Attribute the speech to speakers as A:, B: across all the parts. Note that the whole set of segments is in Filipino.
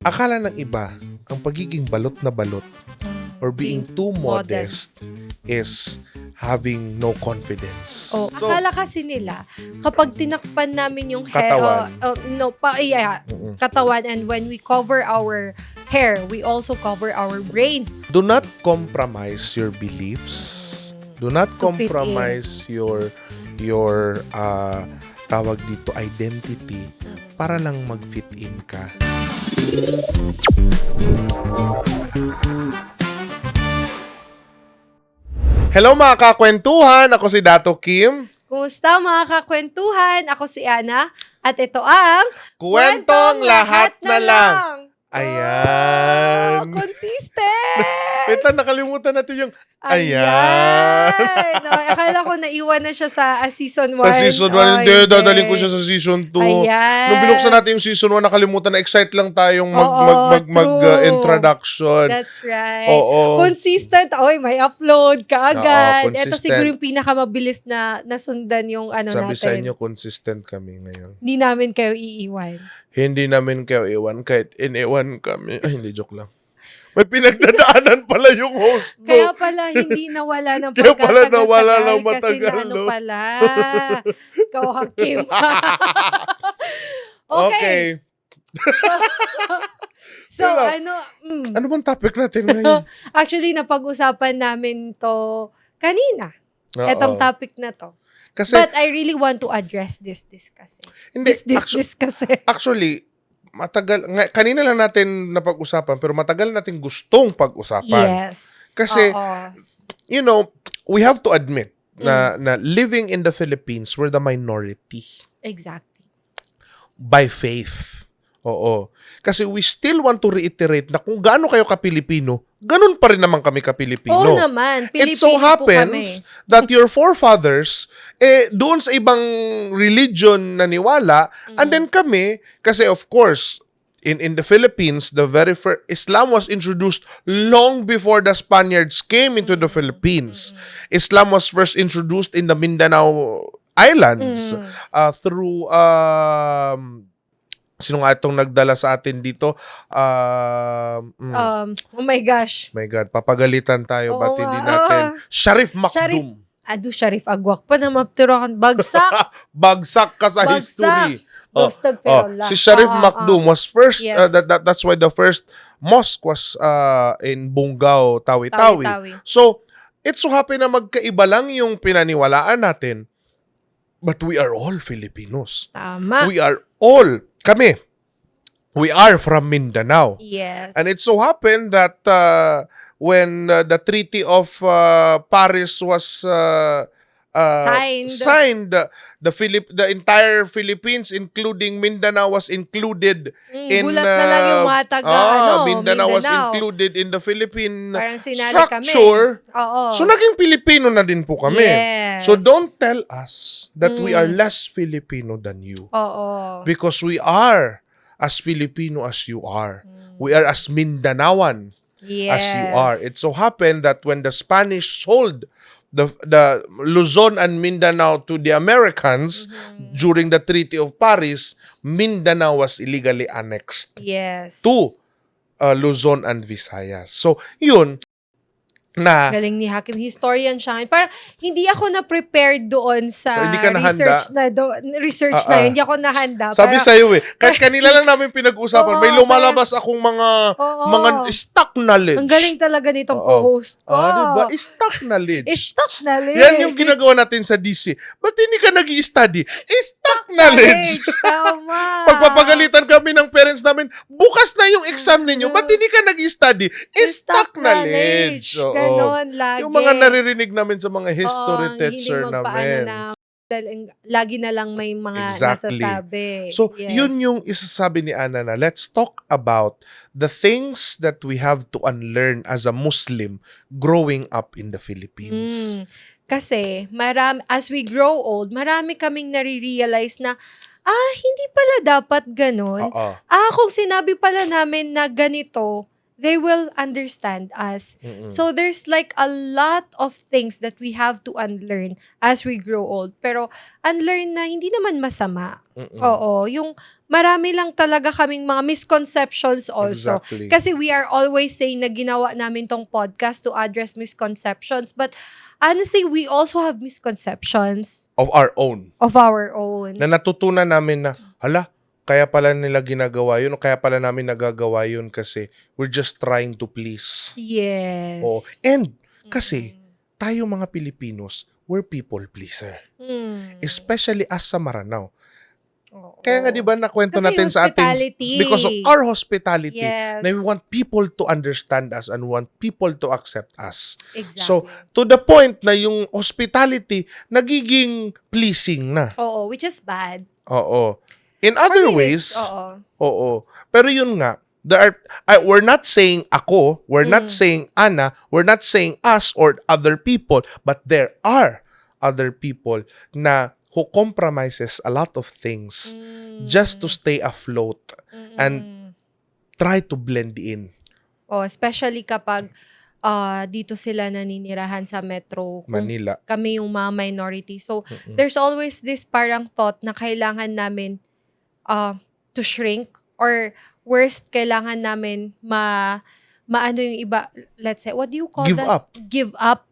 A: Akala ng iba, ang pagiging balot na balot or being too modest is having no confidence.
B: Oh,
A: So,
B: akala kasi nila kapag tinakpan namin yung
A: Katawan.
B: katawan, and when we cover our hair, we also cover our brain.
A: do not compromise your beliefs. Do not
B: To fit
A: compromise your tawag dito identity para lang mag-fit in ka. Hello mga kakwentuhan! Ako si Dato Kim.
B: Kumusta mga kakwentuhan? Ako si Ana at ito ang
A: Kwentong lahat na lang. Ayan.
B: Oh, consistent!
A: Wait, nakalimutan natin yung
B: Ayan! No, akala ko naiwan na siya sa season 1.
A: sa season 1. Hindi, dadaling ko siya sa season 2.
B: Ayan.
A: Nung binuksan natin yung season 1, nakalimutan na excite lang tayong
B: true.
A: introduction.
B: That's right.
A: Oo.
B: Consistent. Oy, may upload kaagad.
A: Oo,
B: Ito
A: consistent.
B: siguro yung pinakamabilis na nasundan yung
A: Sabi sa
B: natin.
A: inyo, consistent kami ngayon.
B: Hindi namin kayo iiwan.
A: Hindi namin kayo iwan kahit iniwan kami. Ay, hindi, joke lang. May pinagdadaanan pala yung host mo.
B: Kaya pala hindi nawala ng
A: Kaya pala
B: pagkatagal-tagal
A: nawala ng
B: kasi
A: matagal,
B: na ano
A: no?
B: pala. Ikaw, Hakim. Okay. So,
A: Wala. Ano bang topic natin ngayon?
B: actually, napag-usapan namin to kanina.
A: Oo.
B: Etong topic na to.
A: Kasi,
B: But I really want to address this kasi.
A: hindi,
B: This kasi.
A: actually, kanina lang natin napag-usapan, pero matagal natin gustong pag-usapan.
B: Yes.
A: Kasi,
B: Oo.
A: you know, we have to admit na living in the Philippines, we're the minority
B: Exactly.
A: by faith. Oo. Kasi we still want to reiterate na kung gaano kayo ka-Pilipino, ganun pa rin naman kami ka-Pilipino.
B: Oo naman. Pilipino
A: It so
B: po kami.
A: happens that your forefathers, doon sa ibang religion naniwala, and then kami, kasi of course, in the Philippines, the very first, Islam was introduced long before the Spaniards came into the Philippines. Islam was first introduced in the Mindanao Islands through sino nga itong nagdala sa atin dito?
B: Oh my gosh.
A: My God, papagalitan tayo.
B: Oo
A: Ba't
B: nga.
A: hindi natin? Sharif Makdum.
B: Sharif Agwak pa na mapturakan. Bagsak.
A: Bagsak ka sa
B: Bagsak.
A: history.
B: Bustag Ferola.
A: Si Sharif Makdum was first,
B: Yes.
A: that's why the first mosque was in Bungaw, Tawi-Tawi.
B: Tawi-Tawi.
A: So, it so happen na magkaiba lang yung pinaniwalaan natin. But we are all Filipinos.
B: Tama.
A: We are from Mindanao.
B: Yes.
A: And it so happened that when the Treaty of Paris was signed, the entire Philippines, including Mindanao, was included in
B: gulat na lang yung mga taga,
A: Mindanao was
B: Mindanao.
A: included in the Philippine
B: Parang sinali
A: structure.
B: kami. Oo.
A: So naging Pilipino na din po kami.
B: Yes.
A: So don't tell us that we are less Filipino than you.
B: Oo.
A: Because we are as Filipino as you are. We are as Mindanaoan
B: Yes.
A: as you are. It so happened that when the Spanish sold the Luzon and Mindanao to the Americans during the Treaty of Paris, Mindanao was illegally annexed
B: Yes.
A: to Luzon and Visayas. So, yun na
B: Galing ni Hakim. Historian siya. Parang hindi ako na-prepared doon sa
A: So, hindi ka nahanda?
B: research na yun. Hindi ako nahanda.
A: sabi
B: Parang-
A: sa'yo kahit kanila lang namin pinag-usapan, may
B: Oo,
A: lumalabas akong mga
B: Oo.
A: stock knowledge.
B: Ang galing talaga nitong
A: Oo.
B: co-host ko.
A: Diba? Stock knowledge.
B: Stock knowledge.
A: Yan yung ginagawa natin sa DC. Ba't hindi ka nag-i-study? Stock knowledge.
B: Tama.
A: Pagpapagalitan kami ng parents namin, bukas na yung exam ninyo, ba't hindi ka nag-i-study? Stock knowledge. Oo.
B: Ganon lagi.
A: Yung mga naririnig namin sa mga history
B: Oo,
A: teacher
B: hindi magpaano
A: namin.
B: na lagi na lang may mga
A: Exactly.
B: nasasabi.
A: So,
B: Yes.
A: yun yung isasabi ni Ana na let's talk about the things that we have to unlearn as a Muslim growing up in the Philippines.
B: Kasi, as we grow old, marami kaming nare-realize na, hindi pala dapat ganon.
A: Oo.
B: Kung sinabi pala namin na ganito, they will understand us. So there's like a lot of things that we have to unlearn as we grow old. Pero unlearn na hindi naman masama. Oo, yung marami lang talaga kaming mga misconceptions also.
A: Exactly.
B: Kasi we are always saying na ginawa namin tong podcast to address misconceptions. But honestly, we also have misconceptions
A: Of our own.
B: of our own.
A: Na natutunan namin na, hala, kaya pala nila ginagawa yun o kaya pala namin nagagawa yun kasi we're just trying to please.
B: Yes.
A: Oh. And kasi, tayo mga Pilipinos, we're people pleaser. Especially as sa Maranao. Kaya nga 'di ba nakwento
B: Kasi
A: natin sa ating
B: hospitality.
A: because of our hospitality
B: Yes.
A: na we want people to understand us and want people to accept us.
B: Exactly.
A: So to the point na yung hospitality nagiging pleasing na.
B: Oo, which is bad.
A: Oo. In other
B: For me,
A: ways,
B: oo.
A: oo. Pero yun nga, we're not saying ako, we're not saying Ana, we're not saying us or other people, but there are other people na who compromises a lot of things just to stay afloat and try to blend in.
B: Oh, especially kapag dito sila naninirahan sa metro. Kung
A: Manila.
B: kami yung mga minority. So, there's always this parang thought na kailangan namin to shrink or worst, kailangan namin maano yung iba, let's say, what do you call
A: Give
B: that?
A: up.
B: Give up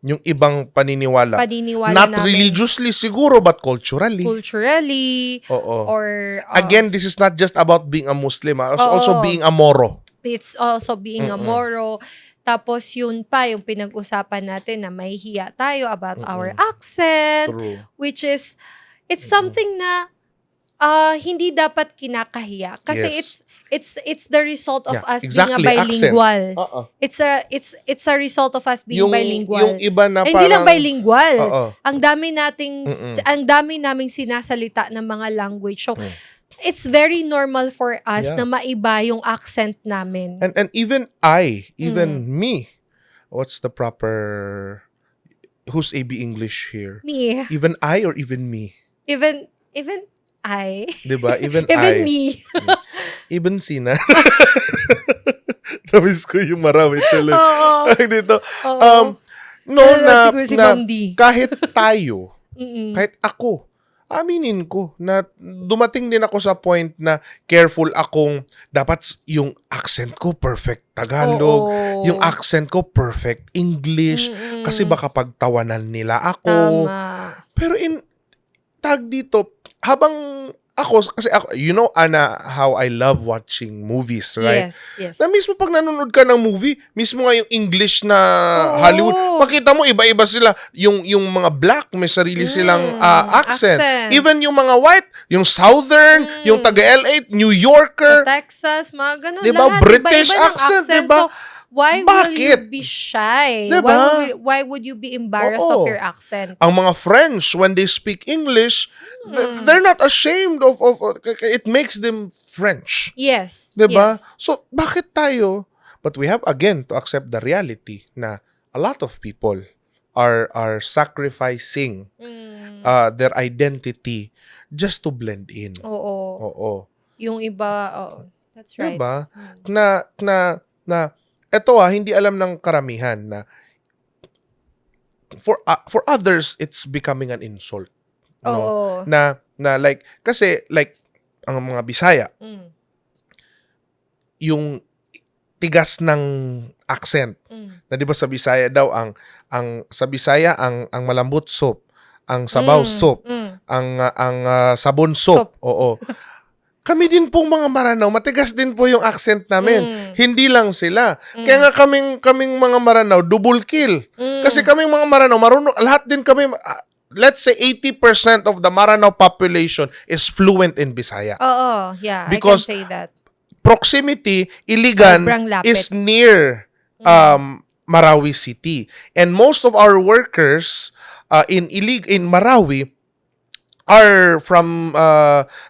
A: Yung ibang paniniwala.
B: paniniwala
A: Not
B: namin.
A: religiously siguro, but culturally.
B: Culturally,
A: Oo.
B: or
A: Again, this is not just about being a Muslim. It's
B: Oo.
A: also being a Moro.
B: it's also being a Moro. Tapos yun pa, yung pinag-usapan natin na mahihiya tayo about our accent,
A: True.
B: which is, it's something na hindi dapat kinakahiya. Kasi
A: Yes.
B: it's the result of
A: Yeah,
B: us
A: exactly,
B: being a bilingual.
A: Oo.
B: It's a result of us being bilingual.
A: Yung iba na
B: Hindi lang
A: parang...
B: bilingual.
A: Oo.
B: Ang dami naming sinasalita ng mga language. So, it's very normal for us
A: Yeah.
B: na maiba yung accent namin.
A: And even me, what's the proper... Who's AB English here?
B: Me.
A: Even I or even me?
B: Even I.
A: Diba? Even
B: Even
A: I.
B: me.
A: Even Sina. Namiss ko yung Marawi tuloy.
B: Oo.
A: Dito.
B: Oo.
A: No,
B: Nanonood
A: na,
B: siguro si
A: na
B: Ma'am D.
A: kahit tayo,
B: Mm-mm.
A: kahit ako, aminin ko na dumating din ako sa point na careful akong dapat yung accent ko perfect Tagalog,
B: Oo.
A: yung accent ko perfect English, kasi baka pagtawanan nila ako.
B: Tama.
A: Pero tag dito, habang ako, kasi ako, you know, Ana, how I love watching movies, right?
B: Yes.
A: Na mismo pag nanonood ka ng movie, mismo nga yung English na
B: Oo.
A: Hollywood, makita mo iba-iba sila. Yung mga black, may sarili silang accent. Even yung mga white, yung southern, yung taga-LA, New Yorker,
B: Texas, mga ganun.
A: Diba?
B: Lahat,
A: British
B: iba-iba ng
A: accent, diba?
B: So, why will you
A: Bakit?
B: be shy?
A: Diba?
B: Why would you be embarrassed
A: Oo.
B: of your accent?
A: ang mga French, when they speak English, they're not ashamed of it makes them French.
B: Yes.
A: Diba?
B: Yes.
A: So, bakit tayo? But we have, again, to accept the reality na a lot of people are sacrificing their identity just to blend in.
B: Oo.
A: Oo.
B: Yung iba, that's right.
A: Diba? Na eto hindi alam ng karamihan na for others, it's becoming an insult. No?
B: Oo.
A: Na like, kasi like, ang mga Bisaya, yung tigas ng accent. Na 'di ba sa Bisaya daw ang sa Bisaya ang malambot soup, ang sabaw soup, ang sabon soup. Oo. Kami din pong mga Maranao, matigas din po yung accent namin. Hindi lang sila. Kaya nga kaming mga Maranao, double kill. Kasi kaming mga Maranao, marunong, lahat din kami, let's say 80% of the Maranao population is fluent in Bisaya.
B: Oo. Yeah,
A: Because
B: I can say that.
A: Proximity, Iligan
B: Sobrang lapit.
A: is near Marawi City. And most of our workers in Marawi are from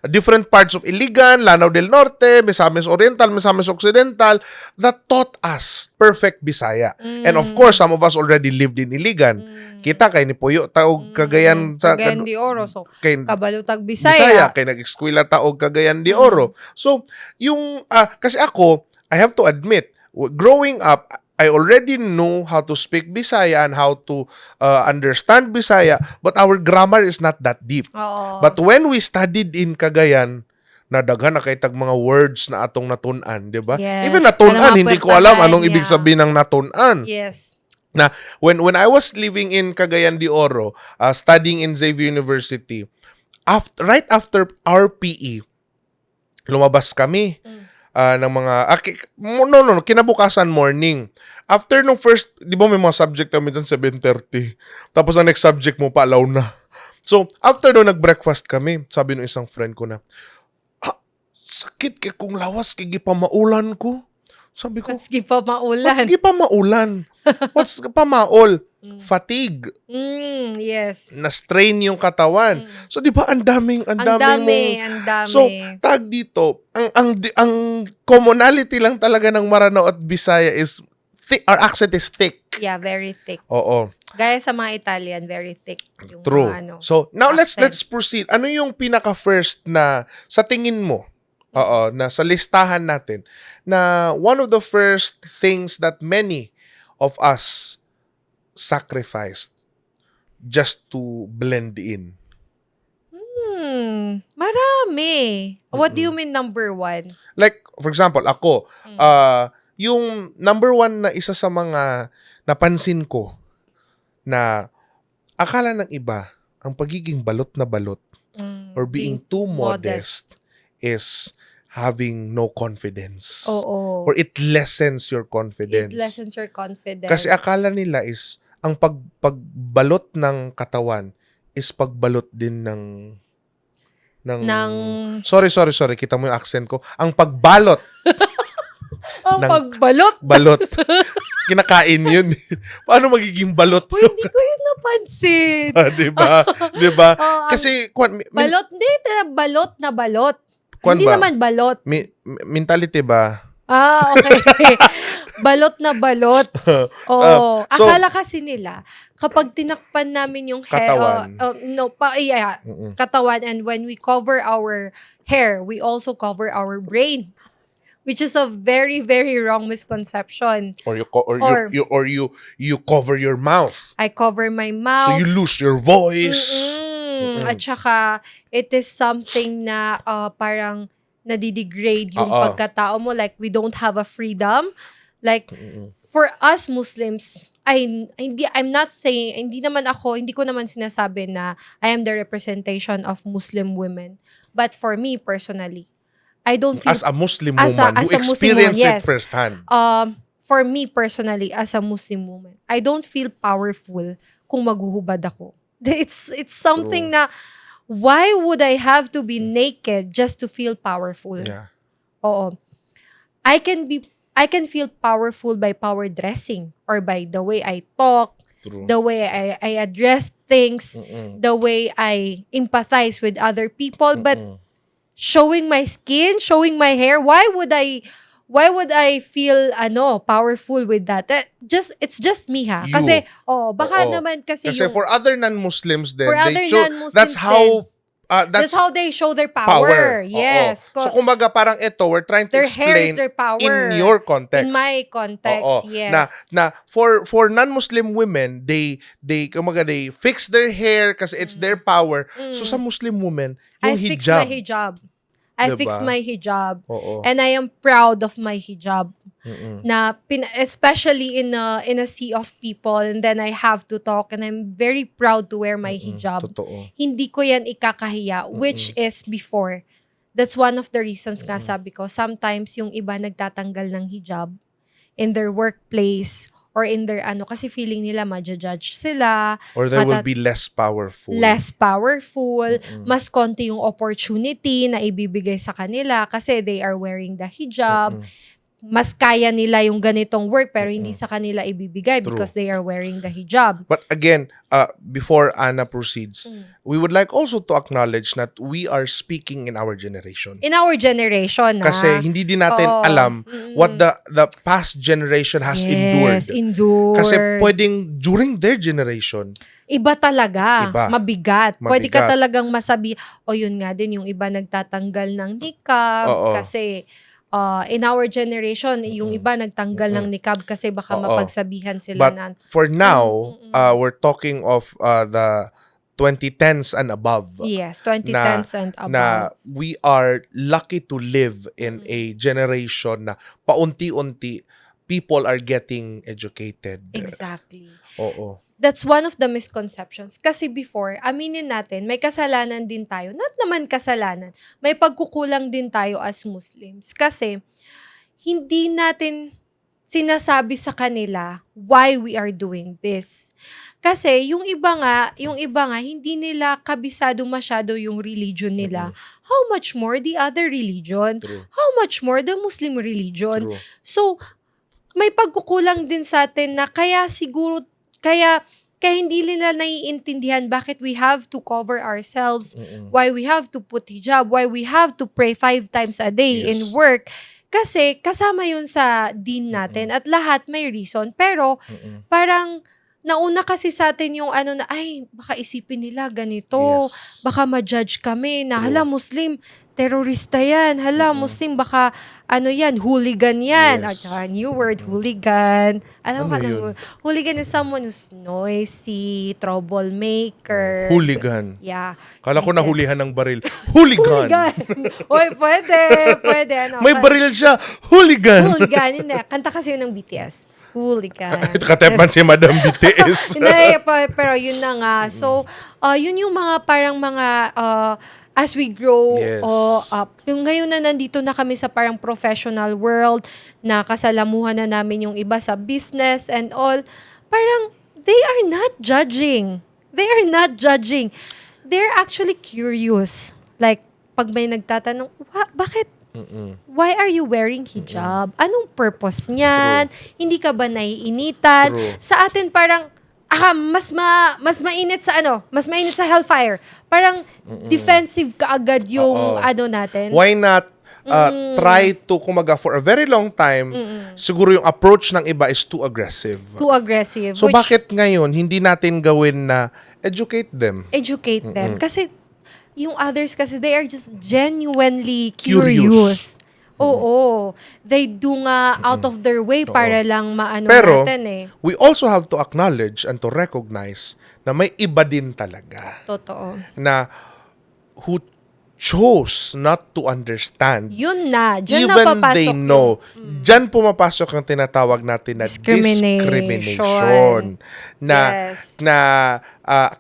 A: different parts of Iligan, Lanao del Norte, Misamis Oriental, Misamis Occidental, that taught us perfect Bisaya. And of course, some of us already lived in Iligan. Kita kay ni Puyo taog Cagayan sa
B: Cagayan de Oro. So,
A: kay
B: Kabalutag
A: Bisaya,
B: Bisaya.
A: kay nag-eskwela taog Cagayan de Oro. So, yung kasi ako, I have to admit, growing up, I already know how to speak Bisaya and how to understand Bisaya, but our grammar is not that deep.
B: Oo.
A: But when we studied in Cagayan, nadaghan na kay tag mga words na atong natun-an, di ba?
B: Yes.
A: Even natun-an,
B: Ano mga
A: hindi ko alam
B: pwertahan
A: anong ibig
B: niya.
A: sabihin ng natun-an.
B: Yes.
A: Na when I was living in Cagayan de Oro, studying in Xavier University, right after our PE, lumabas kami ng mga kinabukasan morning. After nung first, di ba may mga subject kami dyan 7:30. Tapos ang next subject mo pa alaw na. So, after doon nag-breakfast kami, sabi ng isang friend ko na, sakit kay kung lawas kay gipamaulan ko. Sabi ko,
B: Sige pa maulan.
A: sige pa maulan? What's pa maol? Fatigue.
B: Yes.
A: Na-strain yung katawan. So, di ba, ang daming
B: Ang dami.
A: So, tag dito, ang commonality lang talaga ng Maranao at Bisaya is, our accent is thick.
B: Yeah, very thick.
A: Oo.
B: Gaya sa mga Italian, very thick. Yung
A: True.
B: mga ano.
A: So, now let's
B: accent.
A: proceed. Ano yung pinaka-first na, sa tingin mo, na sa listahan natin, na one of the first things that many of us sacrificed just to blend in?
B: Marami. What do you mean number one?
A: Like, for example, ako, yung number one na isa sa mga napansin ko na akala ng iba, ang pagiging balot na balot or being too modest is having no confidence.
B: Oo.
A: Or it lessens your confidence.
B: It lessens your confidence.
A: Kasi akala nila is ang pagbalot ng katawan is pagbalot din ng sorry, kita mo yung accent ko. Ang pagbalot
B: ang
A: ng
B: pagbalot.
A: balot. Kinakain yun. Paano magiging balot?
B: Uy, hindi ko yun napansin.
A: Diba? Diba? Kasi,
B: Balot, hindi. Balot na balot.
A: Kwan
B: Hindi
A: ba?
B: naman balot.
A: Mentality ba?
B: Okay. Balot na balot. Oo.
A: so-
B: Akala kasi nila, kapag tinakpan namin yung hair,
A: Katawan.
B: katawan, and when we cover our hair, we also cover our brain. Which is a very, very wrong misconception.
A: Or you cover your mouth.
B: I cover my
A: So
B: mouth.
A: you lose your voice.
B: At saka, it is something na parang nadidegrade yung
A: Oo.
B: pagkatao mo. Like, we don't have a freedom. Like, for us Muslims, I'm not saying, hindi ko naman sinasabi na I am the representation of Muslim women. But for me, personally, I don't feel...
A: As a Muslim
B: As
A: woman,
B: a
A: you
B: Muslim
A: experience
B: woman,
A: it
B: yes.
A: firsthand.
B: For me personally, as a Muslim woman, I don't feel powerful kung maghuhubad ako. It's something na, why would I have to be naked just to feel powerful?
A: Yeah.
B: Oo. I can feel powerful by power dressing or by the way I talk,
A: True.
B: the way I address things, the way I empathize with other people, but showing my skin, showing my hair, why would I feel powerful with that? It's just me ha.
A: You.
B: Kasi baka
A: Oo.
B: naman kasi
A: Kasi
B: yung
A: for other non-Muslims then,
B: For other non-Muslims
A: that's how
B: that's how they show their power. Yes.
A: Oo. So kumbaga parang ito, we're trying to
B: Their hair
A: explain
B: is their power.
A: in your context.
B: In my context,
A: Oo.
B: yes.
A: Na for non-Muslim women, they fix their hair kasi it's their power. So sa Muslim women,
B: I
A: yung
B: fix
A: hijab.
B: my hijab. I
A: Diba?
B: fix my hijab.
A: Oo.
B: And I am proud of my hijab. Na especially in a sea of people, and then I have to talk, and I'm very proud to wear my hijab.
A: Totoo.
B: Hindi ko yan ikakahiya, which is before. That's one of the reasons nga sabi ko, sometimes yung iba nagtatanggal ng hijab in their workplace or in their kasi feeling nila ma-judge sila.
A: Or they will be less powerful.
B: Less powerful, mas konti yung opportunity na ibibigay sa kanila kasi they are wearing the hijab. Mas kaya nila yung ganitong work pero hindi sa kanila ibibigay because they are wearing the hijab.
A: But again, before Anna proceeds, we would like also to acknowledge that we are speaking in our generation.
B: In our generation,
A: Kasi hindi din natin alam what the past generation has endured.
B: Yes, endure.
A: Kasi pwedeng during their generation,
B: Iba talaga.
A: Iba.
B: Mabigat. Pwede ka
A: Mabigat.
B: talagang masabi, yun nga din, yung iba nagtatanggal ng niqab
A: Oo.
B: kasi in our generation, yung iba nagtanggal ng niqab kasi baka
A: Oo.
B: mapagsabihan sila
A: but for now, we're talking of 2010s and above.
B: Yes, 2010s and
A: Na
B: above.
A: we are lucky to live in a generation na paunti-unti people are getting educated.
B: Exactly.
A: Oo.
B: That's one of the misconceptions. Kasi before, aminin natin, may kasalanan din tayo. Not naman kasalanan. May pagkukulang din tayo as Muslims. Kasi, hindi natin sinasabi sa kanila why we are doing this. Kasi, yung iba nga, hindi nila kabisado masyado yung religion nila. How much more the other religion?
A: True.
B: How much more the Muslim religion?
A: True.
B: So, may pagkukulang din sa atin na kaya siguro, kaya hindi nila naiintindihan bakit we have to cover ourselves, why we have to put hijab, why we have to pray 5 times a day in
A: Yes.
B: work. Kasi kasama yun sa din natin at lahat may reason. Pero parang nauna kasi sa atin yung ano na, ay, baka isipin nila ganito,
A: Yes.
B: baka ma-judge kami na,
A: True.
B: hala, Muslim, terorista yan. Hala, Muslim, baka, ano yan, hooligan yan.
A: Yes.
B: At new word, hooligan. Alam
A: Ano
B: ka
A: yun?
B: na, hooligan is someone who's noisy, troublemaker.
A: Hooligan.
B: Yeah.
A: Kala ko
B: Yes.
A: nahulihan ng baril. Hooligan.
B: Hooligan. Oy, pwede. Ano,
A: May baril siya. Hooligan.
B: Hooligan, hindi. Kanta kasi yun ng BTS. Hooligan.
A: Katepan si Madam BTS.
B: Hindi, pero yun na nga. So, yun yung mga parang mga as we grow
A: Yes.
B: up. Yung ngayon na nandito na kami sa parang professional world, na kasalamuhan na namin yung iba sa business and all, parang they are not judging. They are not judging. They're actually curious. Like, pag may nagtatanong, bakit? Why are you wearing hijab? Anong purpose niyan? Hindi ka ba naiinitan?
A: True.
B: Sa atin parang mas mainit sa mas mainit sa hellfire. Parang defensive kaagad yung
A: Oo.
B: natin.
A: Why not try to, kumaga, for a very long time, siguro yung approach ng iba is too aggressive.
B: Too aggressive.
A: So
B: which
A: bakit ngayon hindi natin gawin na educate them?
B: educate them. Kasi yung others kasi they are just genuinely
A: Curious.
B: curious. Oo. They do nga out of their way para lang maano
A: Pero,
B: natin eh.
A: we also have to acknowledge and to recognize na may iba din talaga
B: Totoo.
A: na who chose not to understand.
B: Yun na. Diyan na
A: Even
B: papasok
A: they know. Diyan pumapasok ang tinatawag natin na discrimination. Na,
B: Yes.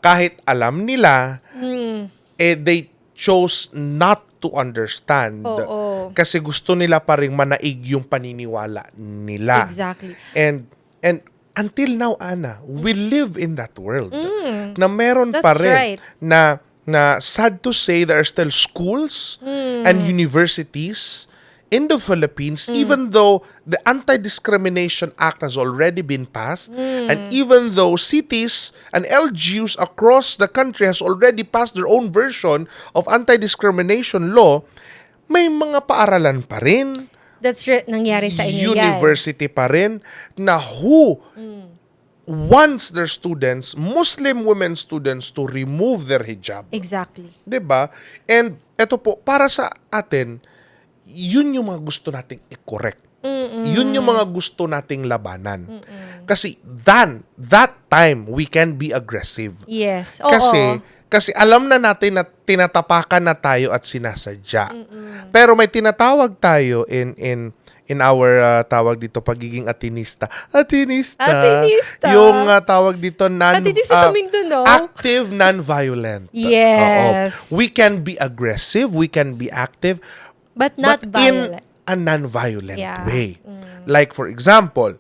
A: kahit alam nila,
B: Hmm.
A: they chose not to understand.
B: Oo.
A: Kasi gusto nila pa rin manaig yung paniniwala nila.
B: Exactly.
A: And until now, Ana, we live in that world. Na meron
B: That's
A: pa rin
B: right.
A: na sad to say there are still schools and universities in the Philippines, even though the Anti-Discrimination Act has already been passed, and even though cities and LGUs across the country has already passed their own version of anti-discrimination law, may mga paaralan pa rin,
B: That's nangyari sa inyo yan.
A: university pa rin, na who wants their students, Muslim women students, to remove their hijab.
B: Exactly.
A: 'Di ba? And eto po, para sa atin, yun yung mga gusto nating i-correct. Yun yung mga gusto nating labanan. Kasi that time, we can be aggressive.
B: Yes. Oo.
A: Kasi alam na natin na tinatapakan na tayo at sinasadya. Pero may tinatawag tayo in our tawag dito pagiging atinista. Atinista. Yung tawag dito
B: Atinista sa Mindanao.
A: active non-violent.
B: Yes.
A: Oo. We can be aggressive, we can be active,
B: But not
A: but
B: violent.
A: in a non-violent
B: Yeah.
A: way. Like for example,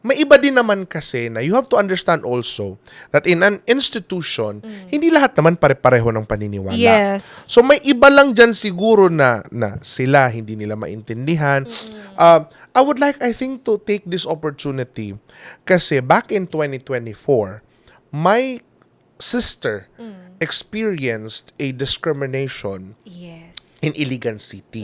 A: may iba din naman kasi na you have to understand also that in an institution, hindi lahat naman pare-pareho ng paniniwala.
B: Yes.
A: So may iba lang dyan siguro na sila hindi nila maintindihan. I would like, I think, to take this opportunity kasi back in 2024, my sister experienced a discrimination
B: Yes.
A: in Iligan City.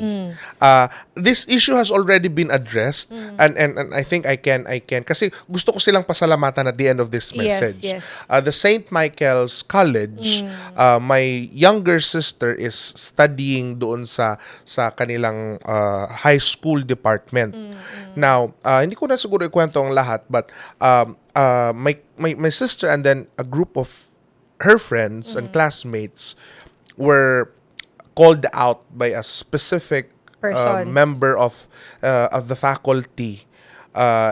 A: This issue has already been addressed, and I think I can kasi gusto ko silang pasalamatan at the end of this message.
B: Yes.
A: The St. Michael's College, my younger sister is studying doon sa kanilang high school department. Now, hindi ko na siguro ikwento ang lahat, but my sister and then a group of her friends and classmates were called out by a specific
B: Person.
A: member of the faculty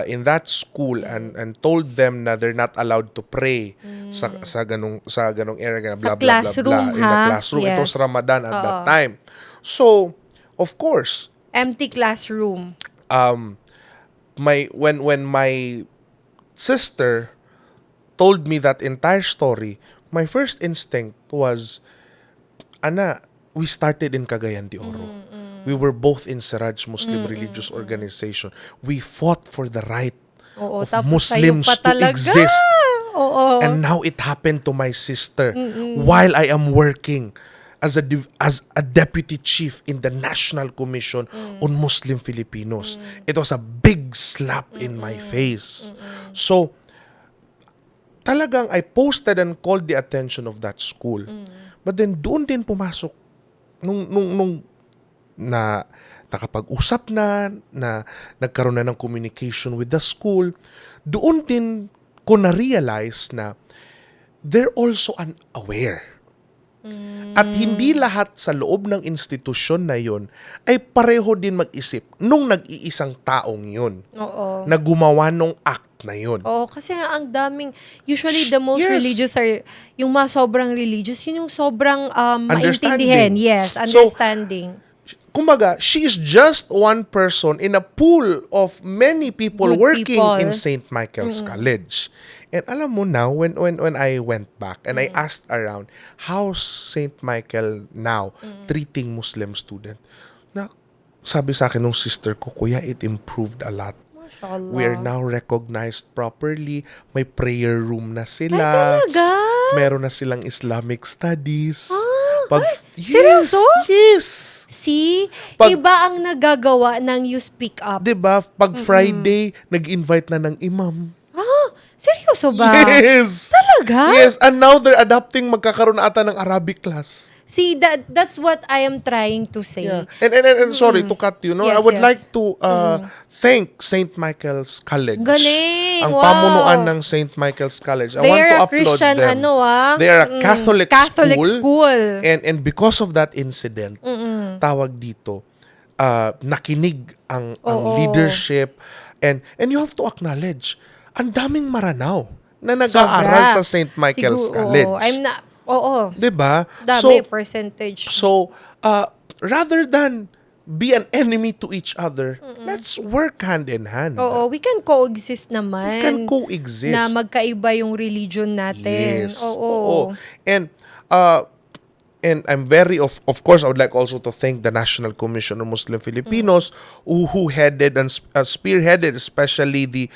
A: in that school and told them na they're not allowed to pray sa ganong area, blah blah blah
B: classroom,
A: blah, in the
B: ha?
A: classroom. It was
B: Yes.
A: Ramadan at that time. So of course,
B: Empty classroom.
A: when my sister told me that entire story, my first instinct was, Ana, we started in Cagayan de Oro. We were both in Siraj Muslim Religious Organization. We fought for the right
B: Oo,
A: of
B: tapos sa'yo
A: Muslims
B: pa
A: to
B: talaga.
A: exist.
B: Oo.
A: And now it happened to my sister while I am working as a deputy chief in the National Commission on Muslim Filipinos. It was a big slap in my face. So talagang I posted and called the attention of that school. But then doon din pumasok nung na nakapag-usap na nagkaroon na ng communication with the school, doon din ko na-realize na they're also unaware. At hindi lahat sa loob ng institusyon na yon ay pareho din mag-isip nung nag-iisang taong yun
B: Oo.
A: na gumawa nung act na yun.
B: Oo, kasi ang daming, usually the most
A: Yes.
B: religious are, yung mga sobrang religious, yun yung sobrang
A: Understanding.
B: maintindihan. Yes,
A: So,
B: understanding.
A: Kumbaga, she is just one person in a pool of many people
B: Good
A: working
B: people.
A: in St. Michael's College. And alam mo now, when I went back and I asked around, how's St. Michael now treating Muslim student? Na, sabi sa akin ng sister ko, Kuya, it improved a lot.
B: Mashallah.
A: We are now recognized properly. May prayer room na sila.
B: Talaga?
A: Meron na silang Islamic studies. Yes,
B: seryoso?
A: yes.
B: See?
A: Pag-
B: Iba ang nagagawa ng You Speak Up.
A: 'Di ba? Pag Friday, nag-invite na ng imam.
B: Ah, seryoso ba?
A: Yes.
B: Talaga?
A: Yes, and now they're adapting magkakaroon ata ng Arabic class.
B: See, that's what I am trying to say.
A: Yeah. And sorry to cut you, no. I
B: Yes,
A: would
B: yes.
A: like to thank St. Michael's College.
B: Galing!
A: Ang
B: Wow!
A: pamunuan ng St. Michael's College. I
B: They
A: want
B: are
A: to
B: a
A: applaud
B: Christian,
A: them. They are a Catholic
B: school.
A: And because of that incident, tawag dito, nakinig ang
B: Oo.
A: leadership and you have to acknowledge, ang daming Maranao na nag-aaral sa St. Michael's College.
B: Oo.
A: 'Di ba?
B: Dami, percentage.
A: So, rather than be an enemy to each other, let's work hand in hand.
B: Oo, we can coexist naman.
A: We can coexist.
B: Na magkaiba yung religion natin.
A: Yes.
B: Oo.
A: And I'm very of course I would like also to thank the National Commission on Muslim Filipinos who headed and spearheaded especially the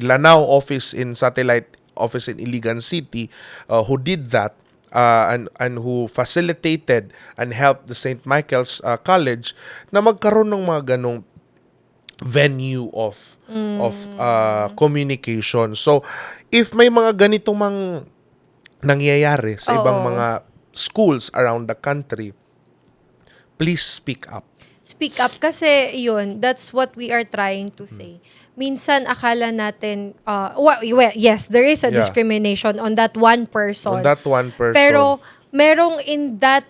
A: Lanao office in satellite office in Iligan City who did that and who facilitated and helped the St. Michael's College na magkaroon ng mga ganong venue of communication. So if may mga ganitong nangyayari sa ibang mga schools around the country, please speak up.
B: Speak up kasi yun, that's what we are trying to say. Minsan akala natin, yes, there is a
A: Yeah.
B: discrimination on that one person.
A: On that one person.
B: Pero merong in that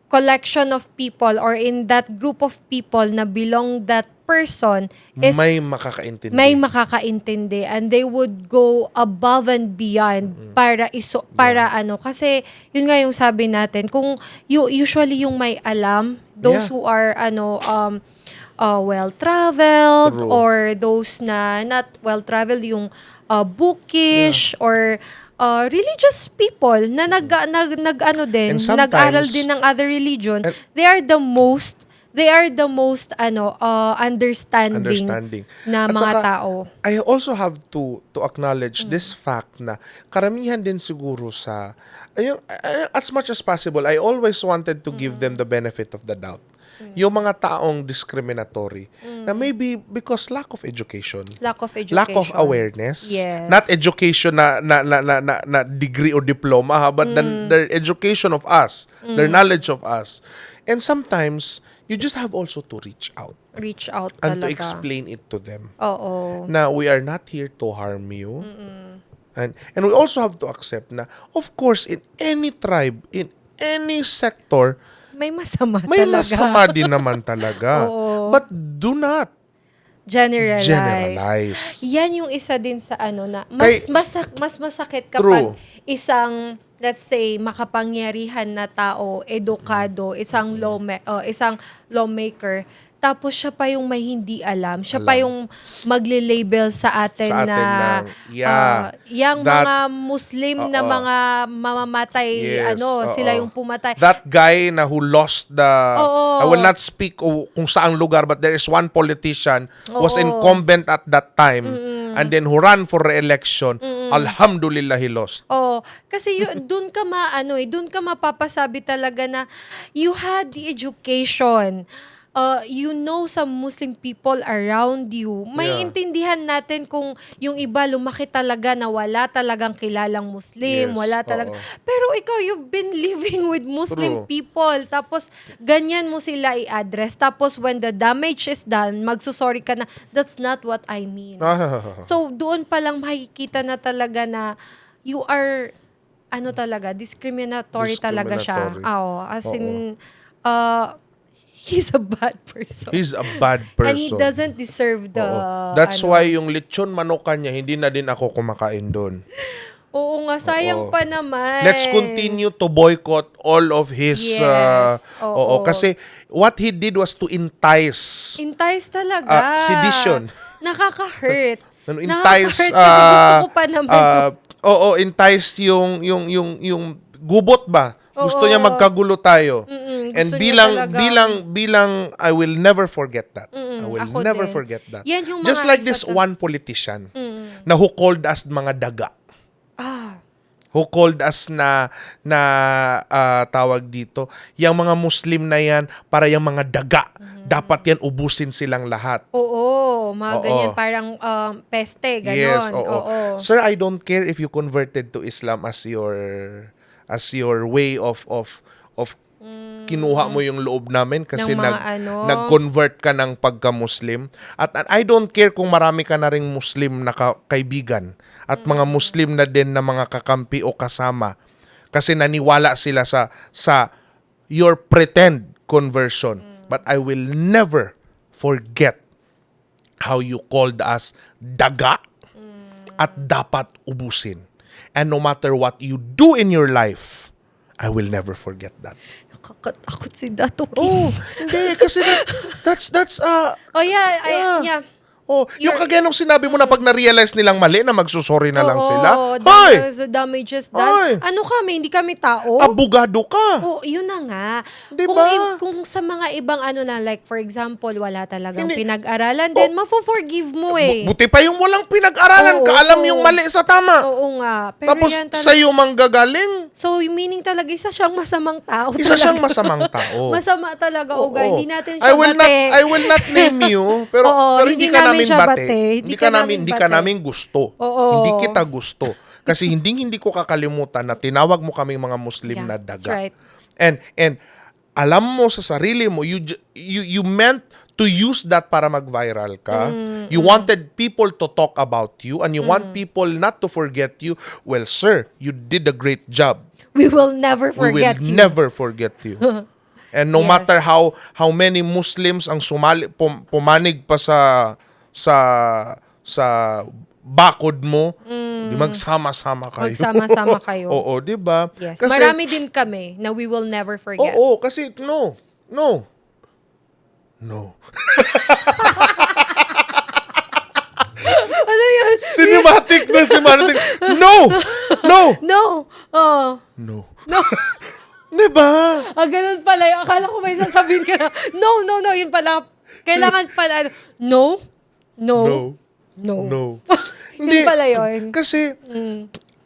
B: collection of people or in that group of people na belong that person is
A: may makakaintindi.
B: may makakaintindi and they would go above and beyond para kasi yun nga yung sabi natin kung usually yung may alam those
A: Yeah.
B: who are well traveled
A: True.
B: or those na not well traveled yung bookish or religious people na
A: And sometimes-
B: nag-aral din ng other religion,
A: And-
B: they are the most understanding na
A: At
B: mga
A: saka,
B: tao.
A: I also have to acknowledge this fact na karamihan din siguro sa as much as possible, I always wanted to give them the benefit of the doubt. Yung mga taong discriminatory na maybe because lack of education.
B: Lack of education.
A: Lack of awareness.
B: Yes.
A: Not education na degree or diploma, but their education of us, their knowledge of us. And sometimes, you just have also to reach out
B: Reach out
A: and to
B: talaga.
A: explain it to them.
B: Oo.
A: Na we are not here to harm you. And we also have to accept na, of course, in any tribe, in any sector,
B: May masama
A: may
B: talaga.
A: masama din naman talaga.
B: Oo.
A: But do not generalize.
B: Yan yung isa din sa ano na
A: Kay-
B: mas masakit kapag
A: True.
B: isang, let's say, makapangyarihan na tao, edukado, isang lawmaker, tapos siya pa yung may hindi alam. Siya pa yung magle-label sa atin,
A: Sa atin
B: na
A: ng, yeah,
B: yang
A: that-
B: mga Muslim na
A: Oo.
B: mga mamamatay,
A: Yes,
B: sila
A: oo.
B: yung pumatay.
A: That guy na who lost
B: Oo.
A: I will not speak kung saang lugar, but there is one politician was
B: Oo.
A: incumbent at that time, and then who ran for re-election. Alhamdulillah, he lost.
B: Oh, kasi doon ka doon ka mapapasabi talaga na you had the education. You know some Muslim people around you. May
A: Yeah.
B: intindihan natin kung yung iba lumaki talaga na wala talagang kilalang Muslim,
A: Yes,
B: wala talaga.
A: oo.
B: Pero ikaw, you've been living with Muslim
A: True.
B: people. Tapos, ganyan mo sila i-address. Tapos, when the damage is done, magsusorry ka na, that's not what I mean. So, doon pa lang makikita na talaga na you are, discriminatory talaga siya.
A: Discriminatory.
B: Oo, as in, he's a bad person.
A: He's a bad person.
B: And he doesn't deserve the,
A: Oo. That's why yung lechon manukan niya, hindi na din ako kumakain doon.
B: Oo nga, sayang
A: Oo.
B: pa naman.
A: Let's continue to boycott all of his
B: Yes, oo.
A: Kasi what he did was to entice
B: talaga.
A: sedition.
B: Nakaka-hurt.
A: Entice
B: Nakaka-hurt kasi gusto ko pa naman
A: entice yung gubot ba? Gusto niya magkagulo tayo. And
B: gusto niya
A: bilang I will never forget that. I will
B: ako
A: never
B: din.
A: forget that.
B: Yan yung
A: Just
B: mga
A: like
B: isa
A: this
B: ta-
A: one politician na who called us mga daga. Who called us na tawag dito, yung mga Muslim na yan, para yung mga daga. Dapat yan ubusin silang lahat.
B: Oo, mga
A: Oo.
B: ganyan, parang peste, ganon.
A: Yes, oo.
B: Oo.
A: Sir, I don't care if you converted to Islam as your way of kinuha mo yung loob namin kasi
B: Ng mga
A: nag-convert ka ng pagka-Muslim. At I don't care kung marami ka na ring Muslim na kaibigan at mga Muslim na din na mga kakampi o kasama kasi naniwala sila sa your pretend conversion. But I will never forget how you called us daga at dapat ubusin. And no matter what you do in your life, I will never forget that.
B: Nakakatakot si Dato
A: Oh,
B: Kim.
A: hindi kasi that's
B: Yeah.
A: yung kagaya nung sinabi mo na pag na-realize nilang mali na magsusorry na lang sila.
B: Hoy!
A: Hoy!
B: The damages
A: Hoy!
B: done. Ano kami? Hindi kami tao?
A: Abogado ka.
B: Oo, yun na nga.
A: Di
B: Kung,
A: ba?
B: kung sa mga ibang like for example, wala talagang
A: Hindi.
B: pinag-aralan, then mafo-forgive mo eh.
A: Buti pa yung walang pinag-aralan
B: Oo.
A: ka, alam yung mali sa tama.
B: Oo nga. Pero
A: Tapos
B: yan talaga.
A: sa'yo manggagaling,
B: So, meaning talaga, isa siyang masamang tao
A: isa
B: talaga.
A: siyang masamang tao.
B: Masama talaga,
A: Oo.
B: Uga. Hindi natin siya
A: I will not name you, pero
B: Oo,
A: pero
B: hindi
A: hindi ka
B: namin
A: namin
B: siya
A: bate.
B: bate.
A: Hindi ka namin gusto.
B: Oo.
A: Hindi kita gusto. Kasi hindi ko kakalimutan na tinawag mo kaming mga Muslim na
B: That's
A: daga.
B: right.
A: And alam mo sa sarili mo, you meant to use that para mag-viral ka. You wanted people to talk about you and you want people not to forget you. Well, sir, you did a great job.
B: We will never forget
A: We will
B: you.
A: never forget you. And no
B: Yes.
A: matter how many Muslims ang pumanig pa sa bakod mo, di magsama-sama kayo.
B: Magsama-sama kayo.
A: Oo, di ba?
B: Yes. Marami din kami na we will never forget.
A: Oo, kasi no.
B: Ano yun?
A: Cinematic. No.
B: No. Oh.
A: No.
B: No.
A: Di ba?
B: Ganun pala yun. Akala ko may sasabihin ka na, no. Yun pala. Kailangan pala, no. Yun pala yun.
A: Kasi,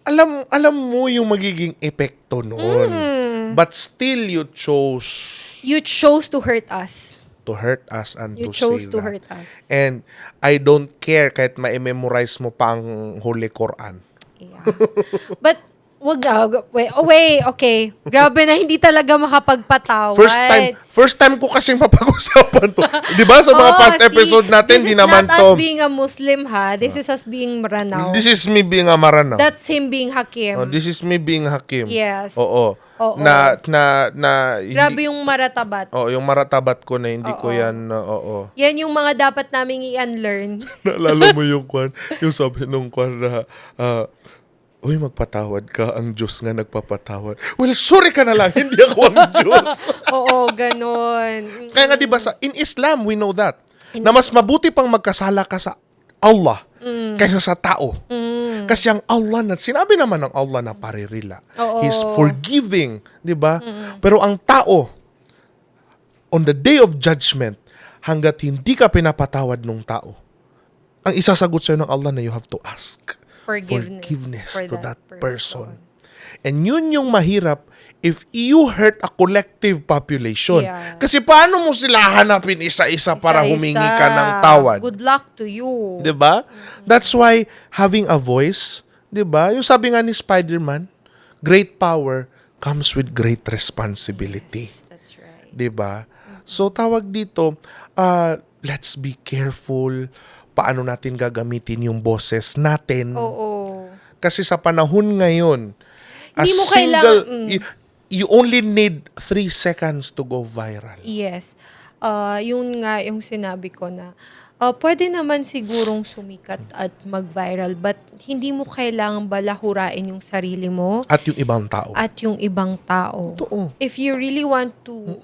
A: alam mo yung magiging epekto noon. But still, you chose
B: to hurt us.
A: to hurt us and
B: You
A: to say
B: chose to
A: that.
B: hurt us.
A: And I don't care kahit ma-memorize mo pa ang Holy Quran.
B: Yeah. But Wag okay. Grabe na, hindi talaga makapagpatawad.
A: First time ko kasing mapag-usapan to. 'Di ba sa mga past episode natin, di naman
B: This is not
A: to.
B: us being a Muslim, ha? This is us being Maranao.
A: This is me being a Maranao.
B: That's him being Hakim.
A: This is me being Hakim.
B: Yes.
A: Oo.
B: Oo.
A: Na
B: Grabe yung maratabat.
A: yung maratabat ko na hindi ko yan, oo.
B: Yan yung mga dapat naming i-unlearn.
A: Naalala mo yung yung sabi nung na, uy, magpatawad ka, ang Diyos nga nagpapatawad. Well, sorry ka na lang, hindi ako ang Diyos.
B: Oo, ganon.
A: Kaya nga diba in Islam, we know that. Na mas mabuti pang magkasala ka sa Allah kaysa sa tao. Kasi ang Allah, sinabi naman ng Allah na paririla.
B: Oo.
A: He's forgiving, di ba? Pero ang tao, on the day of judgment, hanggat hindi ka pinapatawad ng tao, ang isasagot sa'yo ng Allah na you have to ask forgiveness
B: for
A: to that person. And yun yung mahirap if you hurt a collective population.
B: Yeah.
A: Kasi paano mo sila hanapin isa-isa para humingi ka ng tawad?
B: Good luck to you.
A: 'Di ba? That's why having a voice, 'di ba? Yung sabi nga ni Spider-Man, great power comes with great responsibility.
B: Yes, that's right.
A: 'Di ba? So tawag dito, let's be careful paano natin gagamitin yung boses natin.
B: Oo.
A: Kasi sa panahon ngayon,
B: Hindi mo kailangan-
A: you only need 3 seconds to go viral.
B: Yes. Yun nga yung sinabi ko na pwede naman sigurong sumikat at mag-viral, but hindi mo kailangan balahurain yung sarili mo
A: At yung ibang tao.
B: at yung ibang tao.
A: Totoo.
B: If you really want to,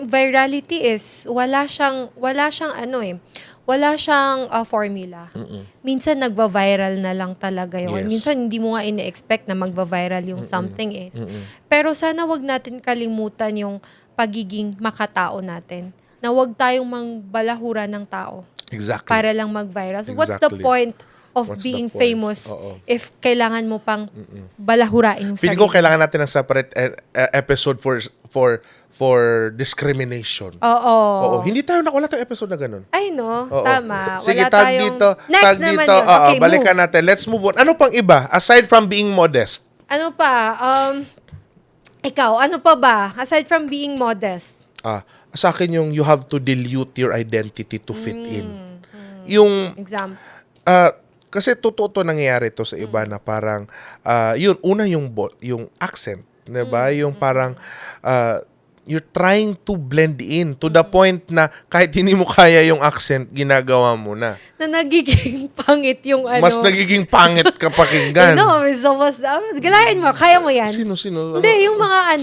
B: virality is, wala siyang formula. Minsan nagva-viral na lang talaga yun.
A: Yes.
B: Minsan hindi mo nga ine-expect na magva-viral yung something is. Pero sana wag natin kalimutan yung pagiging makatao natin. Na wag tayong mangbalahura ng tao
A: Exactly.
B: para lang mag-viral. So what's the
A: Exactly.
B: point of
A: What's
B: being
A: the point?
B: famous
A: Oo.
B: if kailangan mo pang balahurain yung
A: Feeling
B: sarili?
A: ko kailangan natin ng separate episode for discrimination.
B: Oo.
A: Oo. Hindi tayo nakawala tayong episode na ganun.
B: Ay, no?
A: Oo.
B: Tama.
A: Sige,
B: Wala
A: tag
B: tayong...
A: dito.
B: Next
A: Tag
B: naman
A: dito.
B: yun.
A: Oo,
B: Okay,
A: balikan
B: move.
A: natin. Let's move on. Ano pang iba? Aside from being modest.
B: Ano pa? Ikaw, ano pa ba? Aside from being modest.
A: Sa akin yung you have to dilute your identity to fit in. Yung
B: Example.
A: kasi totoo to nangyayari to sa iba na parang yun una yung accent, 'di ba? Yung parang you're trying to blend in to the point na kahit hindi mo kaya yung accent, ginagawa mo na.
B: Na nagiging pangit yung ano.
A: Mas nagiging pangit ka pakinggan.
B: No, so galayan mo. Kaya mo yan.
A: Sino?
B: Hindi, yung mga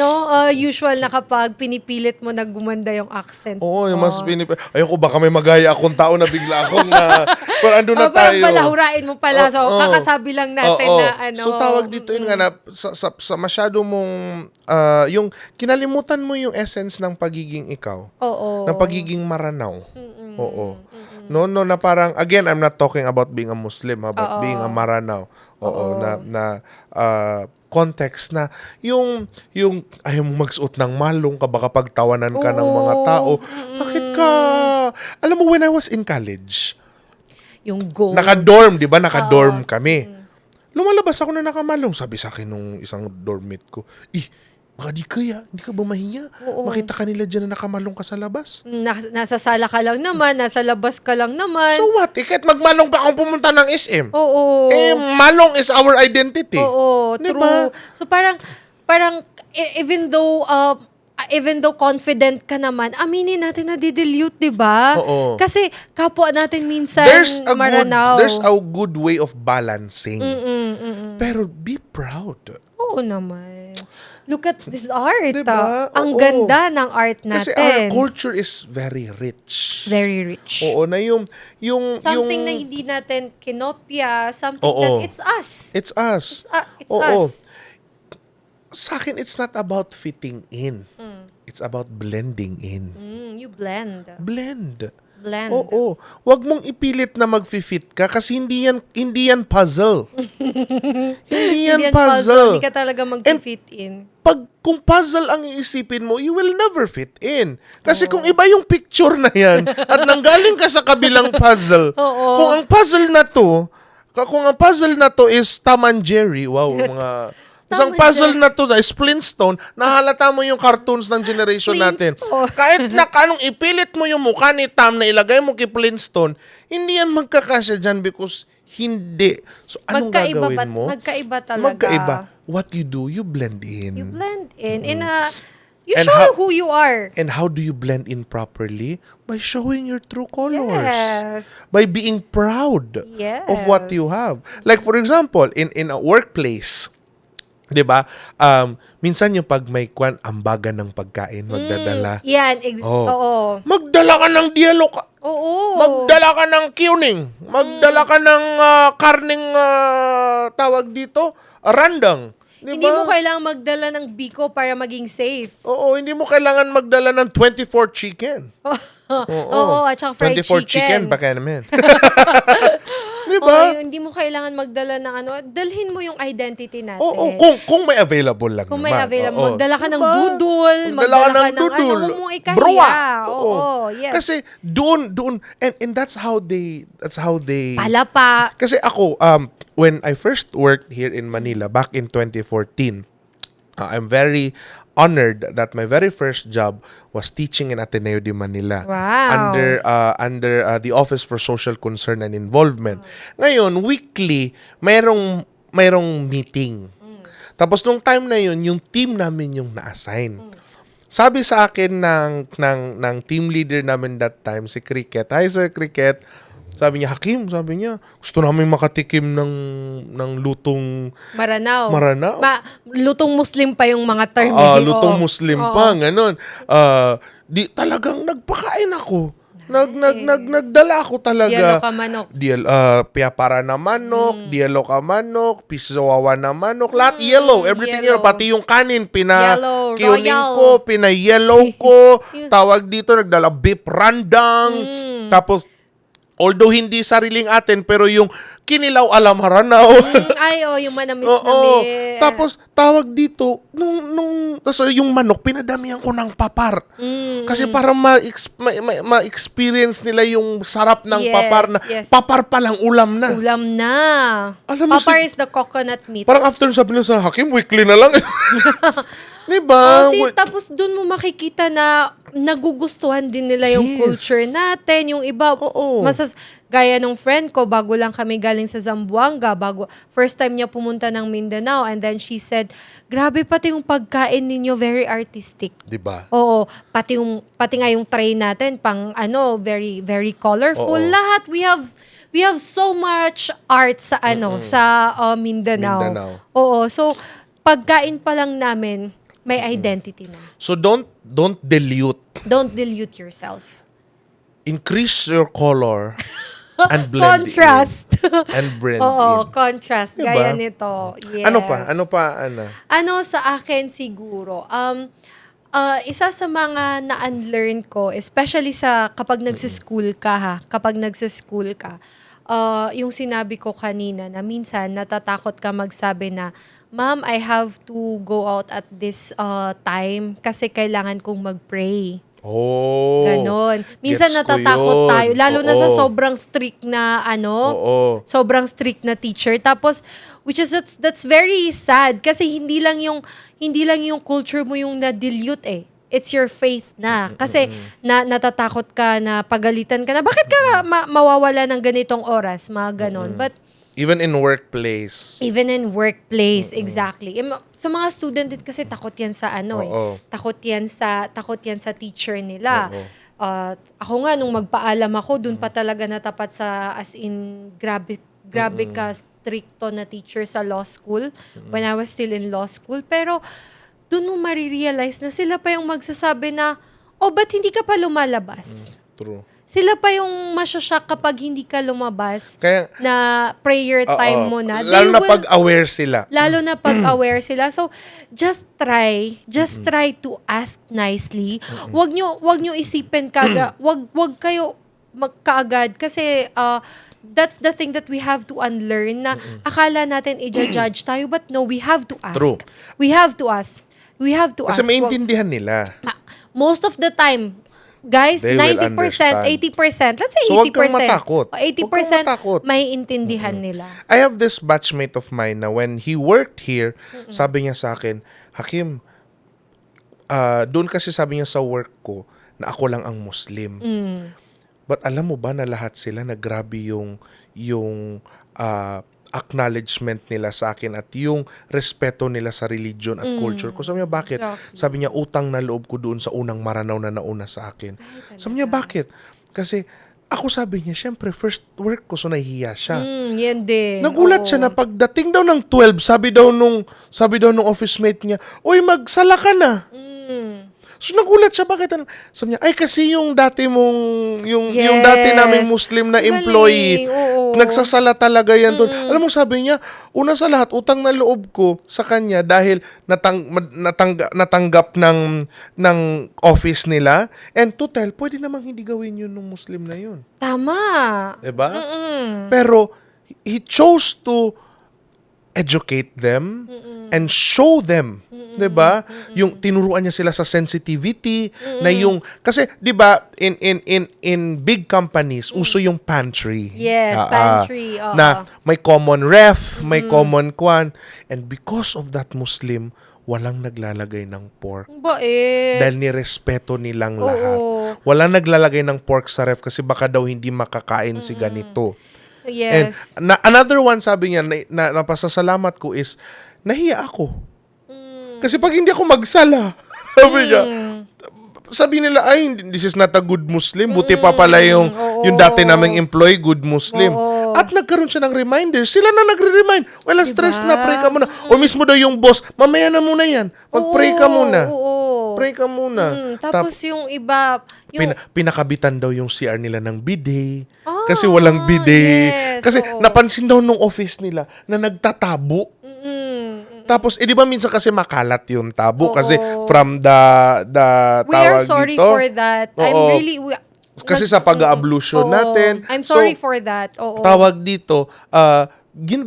B: usual na kapag pinipilit mo na gumanda yung accent.
A: Oo, yung mas ayoko baka may magaya akong tao na bigla akong pero andun na
B: Parang
A: tayo.
B: balahurain mo pala. So,
A: Oo.
B: kakasabi lang natin
A: Oo.
B: na ano.
A: So tawag dito yun nga na sa masyado mong yung kinalimutan mo yung essence ng pagiging ikaw.
B: Oo.
A: Ng pagiging Maranao. Oo. No, na parang again I'm not talking about being a Muslim, but being a Maranao. Oo, na context na yung ayaw mo magsuot ng malong ka baka pagtawanan ka ng mga tao. Bakit ka? Alam mo when I was in college,
B: Yung gold.
A: naka-dorm, 'di ba? Naka-dorm kami. Lumalabas ako na nakamalong. Sabi sa akin nung isang dormmate ko, baka di kaya, hindi ka ba mahiya?
B: Oo.
A: Makita ka nila dyan na nakamalong ka sa labas.
B: Nasa sala ka lang naman, nasa labas ka lang naman.
A: So what? Kahit magmalong pa akong pumunta ng SM.
B: Oo.
A: Malong is our identity.
B: Oo,
A: Di
B: true.
A: ba?
B: So parang even though confident ka naman, aminin natin na didilute, 'di ba?
A: Oo.
B: Kasi kapwa natin minsan
A: There's
B: Maranao.
A: a good way of balancing. Pero be proud.
B: Oo naman. Look at this art.
A: Diba?
B: Ang
A: Oo.
B: ganda ng art natin.
A: Kasi our culture is very rich.
B: Very rich.
A: Oo, na yung
B: Something na hindi natin kinopya, something
A: Oo.
B: that it's us.
A: It's us.
B: It's
A: Oo.
B: us.
A: Sa akin, it's not about fitting in. It's about blending in.
B: You blend.
A: Blend.
B: Blend.
A: Oo. Huwag mong ipilit na mag-fit ka kasi hindi yan puzzle. Hindi yan puzzle.
B: Hindi ka talaga mag-fit in.
A: Kung puzzle ang iisipin mo, you will never fit in. Kasi kung iba yung picture na yan at nanggaling ka sa kabilang puzzle,
B: Oo.
A: kung ang puzzle na to is Tom and Jerry, wow, Isang
B: Tama
A: puzzle
B: siya.
A: na to, is Flintstone, nahalata mo yung cartoons ng generation natin.
B: Flintstone.
A: Kahit na kanong ipilit mo yung mukha ni Tam na ilagay mo kay Flintstone, hindi yan magkakasya dyan because hindi. So, anong gagawin mo?
B: Magkaiba talaga.
A: Magkaiba. What you do, you blend in.
B: You blend in a, you
A: And
B: show
A: how-
B: who you are.
A: And how do you blend in properly? By showing your true colors.
B: Yes.
A: By being proud
B: Yes.
A: of what you have. Like for example, in a workplace, 'di ba? Minsan yung pag may ambagan ng pagkain magdadala.
B: Yan,
A: Oh.
B: oo.
A: Magdala ka ng dialog.
B: Oo.
A: Magdala ka ng cuning. Magdala ka ng karning tawag dito, randang. Diba?
B: Hindi mo kailangang magdala ng biko para maging safe.
A: Oo, hindi mo kailangan magdala ng 24 chicken.
B: Oo, at saka fried
A: 24 chicken,
B: chicken.
A: baka naman.
B: Oo,
A: diba?
B: hindi mo kailangan magdala ng ano. Dalhin mo yung identity natin.
A: Oo, kung may available lang
B: Kung
A: naman.
B: may available,
A: Oo.
B: magdala ka ng
A: Diba?
B: dudul,
A: Magdala ka ng
B: ano,
A: dudul.
B: huwag mong ikahiya.
A: Broa.
B: Oo, yes.
A: Kasi doon, and that's how they,
B: Palapa.
A: kasi ako, when I first worked here in Manila, back in 2014, I'm very honored that my very first job was teaching in Ateneo de Manila.
B: Wow.
A: Under the Office for Social Concern and Involvement. Ngayon, weekly, mayroong meeting. Tapos nung time na yun, yung team namin yung na-assign. Sabi sa akin ng team leader namin that time, si Cricket, "Hi Sir Cricket." Sabi niya, "Hakim," sabi niya, "gusto namin makatikim ng lutong
B: Maranaw.
A: Maranaw.
B: Lutong Muslim pa yung mga term.
A: lutong
B: Oo.
A: Muslim
B: Oo.
A: pa, ganun." Di talagang nagpakain ako. Nagdala ako talaga.
B: Dialo ka manok.
A: Piapara na manok, dialo ka manok, pisawawa na manok, lahat yellow, everything yellow.
B: Yellow.
A: Pati yung kanin,
B: Yellow,
A: kiuning
B: royal.
A: ko, pina-yellow ko, tawag dito, nagdala beef randang, tapos, although hindi sariling atin, pero yung kinilaw alam haranaw.
B: Yung manamis
A: Oo.
B: namin.
A: Tapos, tawag dito, tapos yung manok, pinadamihan ko ng papar. Kasi para ma-experience nila yung sarap ng
B: Yes,
A: papar na,
B: yes.
A: papar pa lang ulam na.
B: Ulam na.
A: Alam mo,
B: Papar is the coconut meat.
A: Parang after sabi nila sa Hakim, weekly na lang. Diba?
B: Tapos dun mo makikita na nagugustuhan din nila yung
A: Yes.
B: culture natin. Yung iba,
A: Oo.
B: gaya nung friend ko, bago lang kami galing sa Zamboanga, first time niya pumunta ng Mindanao, and then she said, "Grabe, pati yung pagkain ninyo, very artistic."
A: Diba?
B: Oo, pati nga yung tray natin pang very very colorful.
A: Oo.
B: Lahat we have so much art sa sa Mindanao.
A: Mindanao.
B: Oo, so pagkain pa lang namin may identity na.
A: So don't dilute.
B: Don't dilute yourself.
A: Increase your color and blend
B: Contrast.
A: in. And blend
B: Oo,
A: in.
B: contrast.
A: Diba?
B: Gaya nito. Yes.
A: Ano pa?
B: Ano sa akin siguro, isa sa mga na-unlearn ko, especially kapag nagsischool ka yung sinabi ko kanina na minsan natatakot ka magsabi na, "Ma'am, I have to go out at this time kasi kailangan kong mag-pray."
A: Oh.
B: Ganon. Minsan
A: Gets ko
B: natatakot
A: yun.
B: tayo, lalo na sa
A: Oo.
B: sobrang strict na
A: Oo.
B: sobrang strict na teacher. Tapos that's very sad kasi hindi lang yung culture mo yung na-dilute eh. It's your faith na. Kasi natatakot ka na pagalitan ka na. Bakit ka mawawala ng ganitong oras? Mga ganon. But
A: Even in workplace.
B: even in workplace, exactly. Sa mga student din kasi takot yan sa
A: Oo.
B: Takot yan sa teacher nila.
A: Oo.
B: Ako nga nung magpaalam ako, dun pa talaga natapat sa as in grabe ka stricto na teacher sa law school when I was still in law school. Pero dun mo marirealize na sila pa yung magsasabi na, ba't hindi ka pa lumalabas?
A: True.
B: Sila pa yung masyashock kapag hindi ka lumabas
A: Kaya,
B: na prayer time mo na.
A: lalo na pag-aware sila.
B: Lalo na pag-aware sila. So, just try to ask nicely. Wag nyo isipin wag kayo magkaagad kasi that's the thing that we have to unlearn na akala natin i-judge tayo, but no, we have to ask.
A: True.
B: We have to ask.
A: Kasi maintindihan nila.
B: Most of the time, Guys,
A: They will
B: 90%,
A: understand.
B: 80%, let's say 80%.
A: So, wag kang matakot.
B: O, 80%
A: Wag kang matakot.
B: may intindihan nila.
A: I have this batchmate of mine na when he worked here, sabi niya sa akin, Hakim, doon kasi sabi niya sa work ko na ako lang ang Muslim. But alam mo ba na lahat sila na grabe yung acknowledgement nila sa akin at yung respeto nila sa religion at culture ko. Sabi niya, bakit?
B: Exactly.
A: Sabi niya, utang na loob ko doon sa unang Maranao na nauna sa akin. Sabi niya, bakit? Kasi ako sabi niya, syempre, first work ko, so nahihiya siya.
B: Yan din.
A: Nagulat siya na pagdating daw ng 12, sabi daw nung office mate niya, uy, magsala ka na. So nagulat siya, bakit? Sabi niya, ay kasi yung dati mong, yung dati naming Muslim na employee, nagsasala talaga yan doon. Alam mo, sabi niya, una sa lahat, utang na loob ko sa kanya dahil natanggap ng office nila. And to tell, pwede namang hindi gawin yun ng Muslim na yun.
B: Tama.
A: Diba? Pero, he chose to educate them and show them. 'Di ba? Yung tinuruan niya sila sa sensitivity na yung kasi 'di ba in big companies uso yung pantry.
B: Yes, pantry.
A: Na may common ref, may common kwan, and because of that Muslim walang naglalagay ng pork.
B: Bait.
A: Dahil nirespeto nilang lahat. Walang naglalagay ng pork sa ref kasi baka daw hindi makakain si ganito.
B: Yes.
A: And another one, sabi niya, na napasasalamat ko is, nahiya ako. Kasi pag hindi ako magsala, sabi nila, ay, this is not a good Muslim. Buti pa pala yung dati naming employee, good Muslim. At nagkaroon siya ng reminder. Sila na nagre-remind. Well, stress na, pray ka muna. O mismo daw yung boss, mamaya na muna yan. Mag-pray ka muna. Pray ka muna.
B: Tapos yung iba,
A: pinakabitan daw yung CR nila ng bidet. Kasi walang bidet.
B: Yes,
A: kasi napansin daw nung office nila na nagtatabo. Tapos, di ba minsan kasi makalat yung tabo kasi from the
B: we are
A: tawag
B: sorry
A: dito.
B: for that. I'm really...
A: Kasi sa pag-ablution natin.
B: I'm sorry for that.
A: Tawag dito,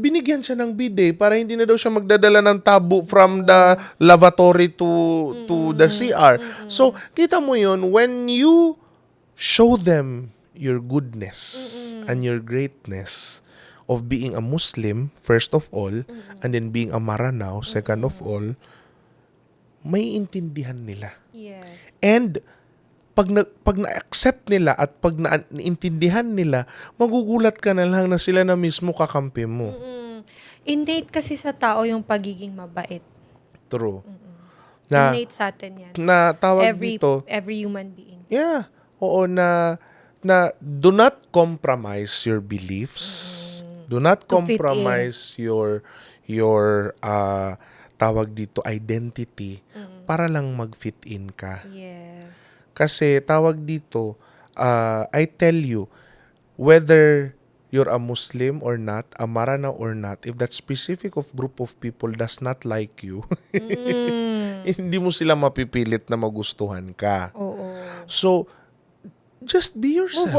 A: binigyan siya ng bidet para hindi na daw siya magdadala ng tabo from the lavatory to the CR. So, kita mo yun, when you show them your goodness and your greatness of being a Muslim, first of all, and then being a Maranao, second of all, may intindihan nila.
B: Yes.
A: And pag na-accept nila at pag naintindihan nila, magugulat ka na lang na sila na mismo kakampi mo.
B: Innate kasi sa tao yung pagiging mabait.
A: True.
B: Innate sa atin yan.
A: Na tawag dito.
B: Every human being.
A: Yeah. Oo, na do not compromise your beliefs. Do not compromise your tawag dito identity para lang mag-fit in ka.
B: Yes.
A: Kasi tawag dito, I tell you, whether you're a Muslim or not, a Maranao or not, if that specific group of people does not like you, hindi mo sila mapipilit na magustuhan ka.
B: Oo.
A: So, just be yourself.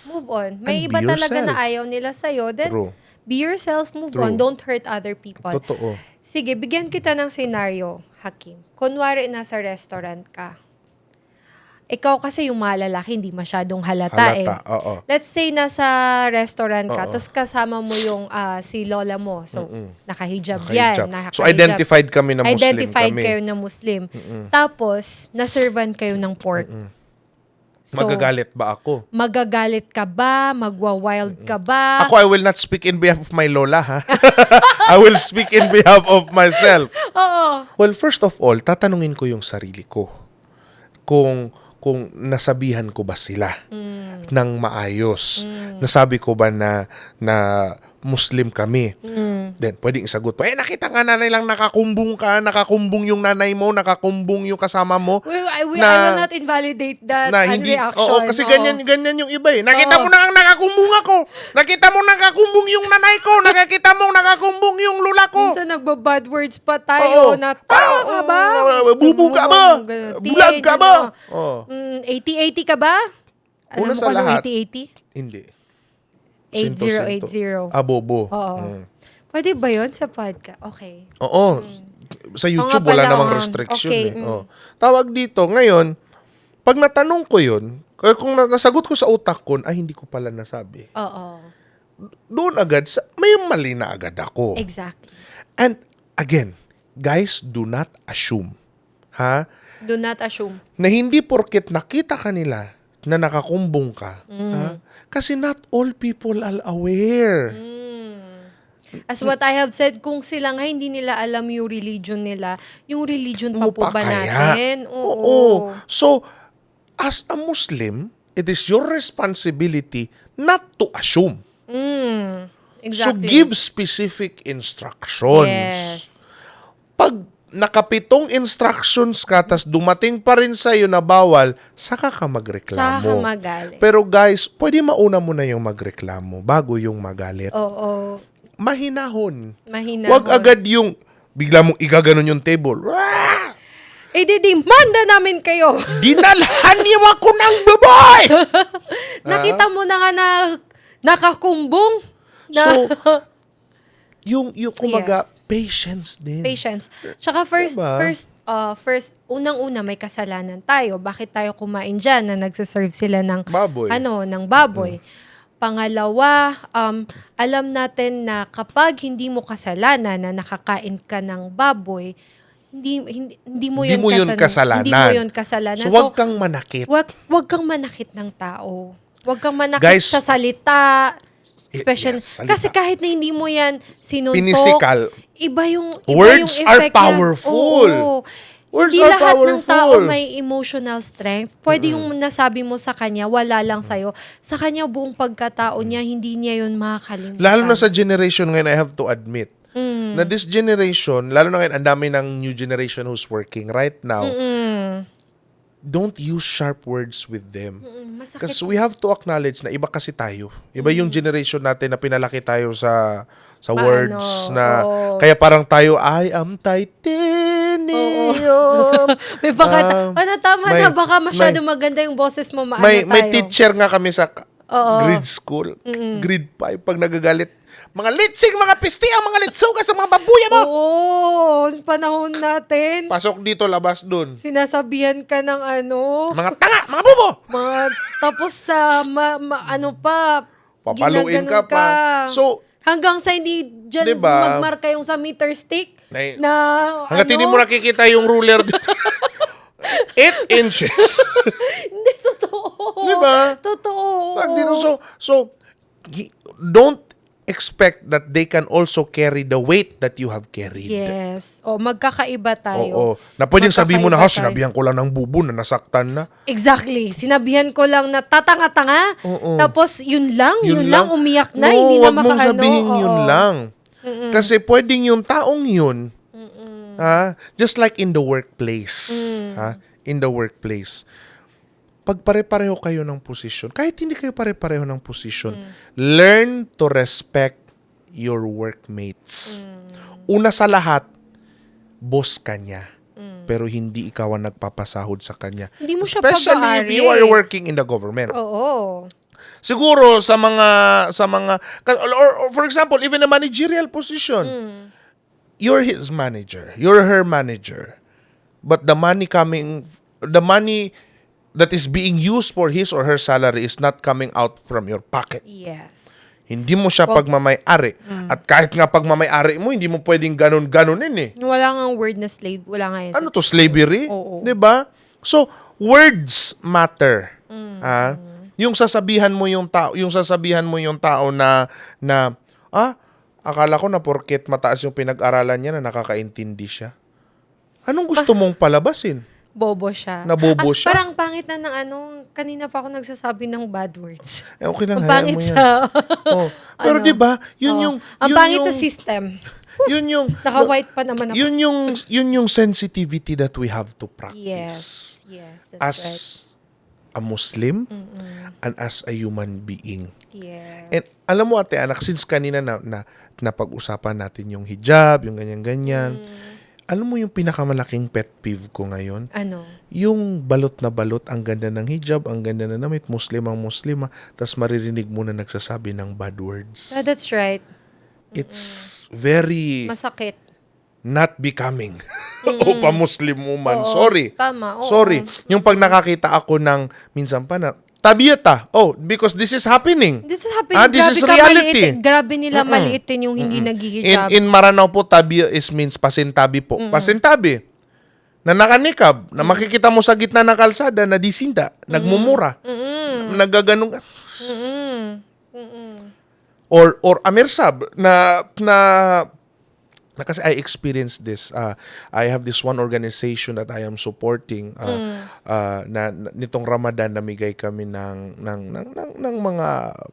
B: Move on. May
A: And
B: iba
A: be
B: talaga
A: yourself.
B: na ayaw nila sa'yo. Then,
A: True.
B: be yourself, move
A: True.
B: on. Don't hurt other people.
A: Totoo.
B: Sige, bigyan kita ng scenario, Hakim. Kunwari, nasa restaurant ka. Ikaw kasi yung malalaki, hindi masyadong halata eh.
A: Oo.
B: Let's say, nasa restaurant ka,
A: Oo.
B: tapos kasama mo yung si lola mo. So, nakahijab
A: Nakahijab.
B: yan.
A: So, identified kami na Muslim
B: Identified
A: kami.
B: kayo na Muslim. Tapos, naservan kayo ng pork. So,
A: Magagalit ba ako?
B: magagalit ka ba? Magwa-wild ka ba?
A: Ako, I will not speak in behalf of my lola, ha? I will speak in behalf of myself.
B: Oo.
A: Well, first of all, tatanungin ko yung sarili ko. Kung nasabihan ko ba sila ng maayos. Nasabi ko ba na Muslim kami. Then, pwedeng isagot mo, nakita nga nanay lang nakakumbong ka, nakakumbong yung nanay mo, nakakumbong yung kasama mo.
B: I will not invalidate that reaction.
A: Oo, kasi ganyan yung iba eh. Nakita mo na ang nakakumbong ako. Nakita mo nakakumbong yung nanay ko. Nakita mo nakakumbong yung lula ko.
B: Minsan nagbabad words pa tayo na tama ka ba?
A: Bubu ka ba? Bulag ka ba? Oh.
B: 80-80 ka ba?
A: Una sa lahat.
B: 80-80?
A: Hindi.
B: 8080.
A: Bobo.
B: Oo. Pwede ba yun sa podcast? Okay.
A: Oo. Sa YouTube,
B: pala,
A: wala namang restriction
B: okay,
A: eh. Oh. Tawag dito, ngayon, pag natanong ko yun, kung nasagot ko sa utak ko, ay hindi ko pala nasabi.
B: Oo.
A: Doon agad, may mali na agad ako.
B: Exactly.
A: And again, guys, do not assume. Ha?
B: Do not assume.
A: Na hindi porket nakita ka nila na nakakumbong ka. Ha? Kasi not all people are aware.
B: As what I have said, kung sila nga hindi nila alam yung religion nila, yung religion pa
A: Mo
B: po
A: pa
B: ba
A: kaya?
B: natin?
A: Oo. So, as a Muslim, it is your responsibility not to assume.
B: Exactly.
A: So, give specific instructions.
B: Yes.
A: Pag nakapitong instructions ka, tas dumating pa rin sa'yo na bawal, saka ka
B: Tsaka
A: magreklamo.
B: magalit.
A: Pero guys, pwede mauna mo na yung magreklamo bago yung magalit.
B: Oo.
A: Mahinahon.
B: Mahina.
A: Huwag agad yung bigla mong igaganon yung table. Wah!
B: Ididimanda namin kayo.
A: Dinalhan niyo ako ng baboy!
B: Nakita mo na nga na nakakumbong. Na,
A: So, yung kumaga,
B: Yes.
A: patience din.
B: patience. Tsaka first,
A: Diba?
B: unang-una may kasalanan tayo. Bakit tayo kumain dyan na nagsaserve sila ng
A: Baboy.
B: ng baboy? Pangalawa, alam natin na kapag hindi mo kasalanan na nakakain ka ng baboy, hindi mo
A: Hindi
B: yun
A: mo yun kasalanan.
B: Hindi mo yun kasalanan.
A: So, wag kang manakit.
B: Wag kang manakit ng tao. Wag kang manakit
A: Guys,
B: sa salita. Especially,
A: yes, salita.
B: kasi kahit na hindi mo yan sinuntok,
A: Pinisikal.
B: iba yung
A: Words are
B: effect yan.
A: powerful.
B: Oo.
A: Words
B: Hindi
A: are
B: lahat ng
A: powerful.
B: tao may emotional strength. Pwede yung nasabi mo sa kanya, wala lang sa'yo. Sa kanya, buong pagkatao niya, hindi niya yun makakalimutan.
A: Lalo na sa generation ngayon, I have to admit, na this generation, lalo na ngayon, ang dami ng new generation who's working right now, don't use sharp words with them.
B: Masakit.
A: Because we have to acknowledge na iba kasi tayo. Iba yung generation natin na pinalaki tayo sa words na
B: oo.
A: kaya parang tayo, I am titanium.
B: May baka, tama
A: may-
B: na, baka masyado
A: may-
B: maganda yung boses mo, maano
A: may
B: tayo.
A: teacher nga kami sa
B: Oo.
A: grade school. Grade 5 pag nagagalit. Mga litsing, mga pisti, ang mga litsugas, ang mga babuya mo.
B: Oo, sa panahon natin,
A: Pasok dito, labas dun.
B: sinasabihan ka ng
A: Mga tanga, mga bubo.
B: tapos sa, ano pa,
A: Papaluin
B: ginaganon
A: ka pa. So,
B: hanggang sa hindi dyan
A: Diba?
B: magmarka yung sa meter stick,
A: Na-
B: na,
A: hanggat hindi mo nakikita yung ruler dito. 8 inches.
B: Hindi, totoo.
A: Diba?
B: Totoo.
A: Pag dito, so, don't expect that they can also carry the weight that you have carried.
B: Yes. O, magkakaiba tayo.
A: Oo. Na pwedeng sabihin mo na,
B: Magkakaiba tayo.
A: sinabihan ko lang ng bubo na nasaktan na.
B: Exactly. Sinabihan ko lang na tatanga-tanga.
A: Oo.
B: Tapos, yun lang, umiyak na,
A: No,
B: hindi na
A: wag mong
B: makaano.
A: sabihin
B: Oo.
A: yun lang. Kasi pwedeng yung taong yun, just like in the workplace, in the workplace, pag pare-pareho kayo ng posisyon, kahit hindi kayo pare-pareho ng posisyon, learn to respect your workmates. Una sa lahat, boss ka niya. Pero hindi ikaw ang nagpapasahod sa kanya.
B: Hindi mo siya
A: Especially if
B: pag-aari.
A: you are working in the government.
B: Oo.
A: Siguro sa mga or for example, even a managerial position. You're his manager, you're her manager. But the money that is being used for his or her salary is not coming out from your pocket.
B: Yes.
A: Hindi mo siya pagmamay-ari. At kahit nga pagmamay-ari mo, hindi mo pwedeng ganon-ganonin eh.
B: Wala nga word na slave. Wala nga yan.
A: Ano to, slavery?
B: Oo.
A: 'Di ba? So, words matter. Yung sasabihan mo yung tao na akala ko na porket mataas yung pinag-aralan niya na nakakaintindi siya. Anong gusto mong palabasin?
B: Bobo siya.
A: Nabobo
B: At
A: siya?
B: parang pangit na ng kanina pa ako nagsasabi ng bad words.
A: Okay lang,
B: Ang
A: hayaan
B: pangit
A: mo yan.
B: sa...
A: Oh. Pero
B: Ano?
A: 'di ba? Yun
B: Oo.
A: yung
B: Ang
A: yun
B: pangit sa
A: yung-
B: system.
A: Yun yung
B: Naka-white pa naman ako.
A: yun yung sensitivity that we have to practice.
B: Yes, that's
A: As
B: right.
A: a Muslim and as a human being.
B: Yes.
A: And alam mo ate anak, since kanina na pag-usapan natin yung hijab, yung ganyan-ganyan, alam mo yung pinakamalaking pet peeve ko ngayon?
B: Ano?
A: Yung balot na balot, ang ganda ng hijab, ang ganda na namit, Muslim ang Muslima, tas maririnig mo na nagsasabi ng bad words.
B: That's right.
A: It's very
B: Masakit.
A: not becoming. o pa-Muslim woman.
B: Oo,
A: Sorry.
B: tama, oo.
A: Sorry. Yung pag nakakita ako ng, minsan pa na, tabiyata. Oh, because this is happening.
B: This is happening.
A: This is
B: Grabe ka
A: reality.
B: grabe nila maliitin yung hindi nagigihijab.
A: In Maranao po, tabi is means pasintabi po. Pasintabi. Na nakanikab, na makikita mo sa gitna ng kalsada, na disinda, nagmumura, nagaganong, or amirsab, na kasi I experienced this. I have this one organization that I am supporting na nitong Ramadan namigay kami ng mga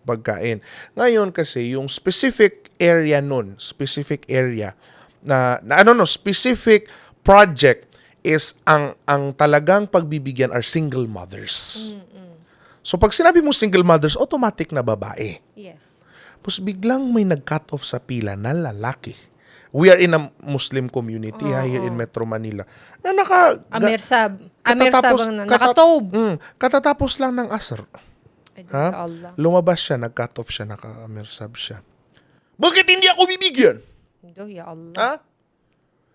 A: pagkain. Ngayon kasi yung specific area specific project is ang talagang pagbibigyan are single mothers. So pag sinabi mo single mothers, automatic na babae.
B: Yes.
A: Tapos biglang may nag-cut off sa pila na lalaki. We are in a Muslim community here in Metro Manila. Na
B: Amirsab ang nakatob.
A: Katatapos lang ng asr.
B: Allah.
A: Lumabas siya, nag-cut off siya, naka-amirsab siya. Bakit hindi ako bibigyan?
B: Ado, ya Allah.
A: Ha?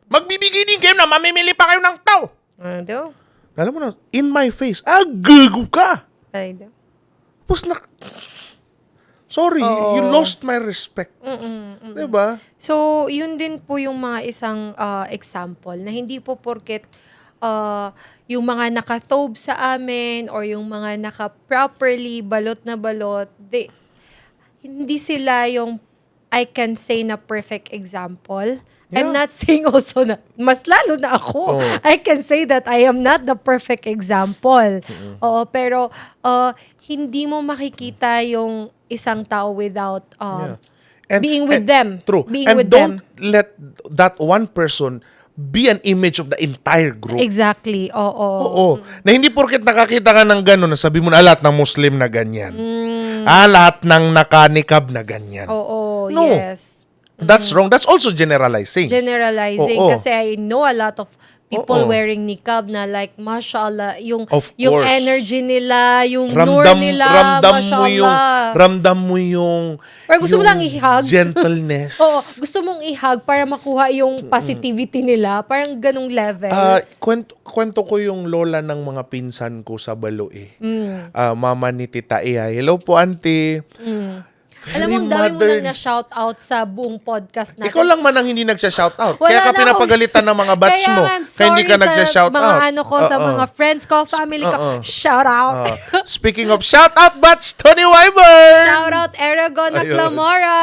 A: Magbibigay din kayo na mamimili pa kayo ng tao.
B: Ado.
A: Alam mo na, in my face, gago ka.
B: Ado.
A: Tapos sorry, you lost my respect. Diba?
B: So, yun din po yung mga isang example na hindi po porket yung mga nakathobe sa amin or yung mga naka-properly balot na balot, hindi sila yung I can say na perfect example.
A: Yeah.
B: I'm not saying also na, mas lalo na ako. I can say that I am not the perfect example. Oo, pero hindi mo makikita yung isang tao without being with them.
A: True.
B: Being
A: and
B: with
A: don't
B: them.
A: let that one person be an image of the entire group.
B: Exactly. Oo.
A: Oo. Na hindi porket nakakita ka ng gano'n, na sabi mo na lahat ng Muslim na ganyan. Lahat ng nakanikab na ganyan.
B: Oo,
A: No.
B: yes.
A: That's wrong. That's also generalizing.
B: Generalizing.
A: Oo.
B: Kasi I know a lot of people
A: Oo.
B: wearing niqab na like, mashallah, yung
A: Of
B: yung
A: course.
B: energy nila, yung nur nila,
A: ramdam mo yung
B: Or gusto mo
A: yung
B: lang i-hug.
A: gentleness.
B: Oo, gusto mong i-hug para makuha yung positivity nila. Parang ganong level.
A: Kwento ko yung lola ng mga pinsan ko sa Baloe. Mama ni Tita Iya. Hello po, auntie.
B: Alam mo, ang dami mo nang na-shout out sa buong podcast natin.
A: Ikaw lang man ang hindi nagsha-shout out.
B: Wala
A: Kaya ka
B: na
A: pinapagalitan ng mga batch
B: Kaya
A: mo.
B: I'm
A: Kaya hindi
B: sorry
A: ka nagsha-shout
B: sa mga
A: out.
B: ano ko, sa mga friends ko, family ko. Shout out.
A: Speaking of shout out batch, Tony Wyburn!
B: Shout out Aragon at
A: Ayun.
B: Lamora.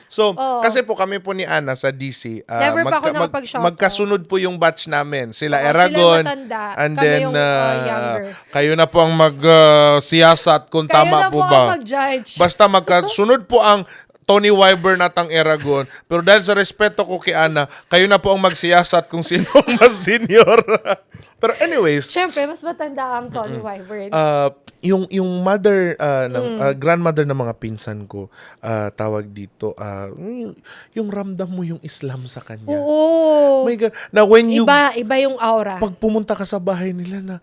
A: So,
B: Oo.
A: kasi po kami po ni Ana sa DC,
B: Never pa ako nakapag-shout out.
A: magkasunod po yung batch namin. Sila
B: Oo,
A: Aragon,
B: sila matanda.
A: and
B: Kami
A: then
B: yung, younger.
A: kayo na po ang mag-siyasat kung
B: Kayo
A: tama
B: na
A: po
B: po
A: ba.
B: ang mag-judge.
A: Basta magkasunod po ang Tony Wyburn at ang Aragon. Pero dahil sa respeto ko kay Ana, kayo na po ang magsiyasat kung sino ang mas senior. Pero anyways,
B: Siyempre, mas matanda ang Tony Wyburn.
A: yung mother grandmother ng mga pinsan ko, tawag dito, yung ramdam mo yung Islam sa kanya.
B: Oo.
A: My God. Na when you
B: Iba yung aura.
A: pag pumunta ka sa bahay nila na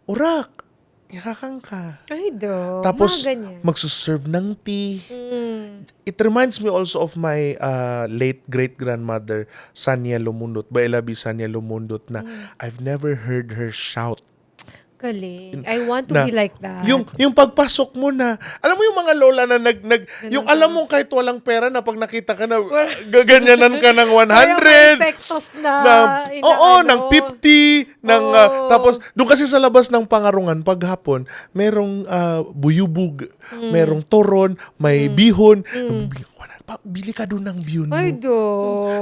A: urak, yakakang ka.
B: Ay, do.
A: Tapos
B: mga ganyan.
A: magsuserve ng tea. It reminds me also of my late great-grandmother, Sanya Lumundot, Bailabi Sanya Lumundot, na I've never heard her shout.
B: Galing. I want to
A: Na
B: be like that.
A: Yung pagpasok mo na, alam mo yung mga lola na yung alam mo kahit walang pera na pag nakita ka na gaganyanan ka ng 100.
B: Parang may pektos na
A: ng 50, tapos doon kasi sa labas ng Pangarungan paghapon, merong buyubog, merong toron, may bihon. Bili ka doon ng bihon mo.
B: Ay, do.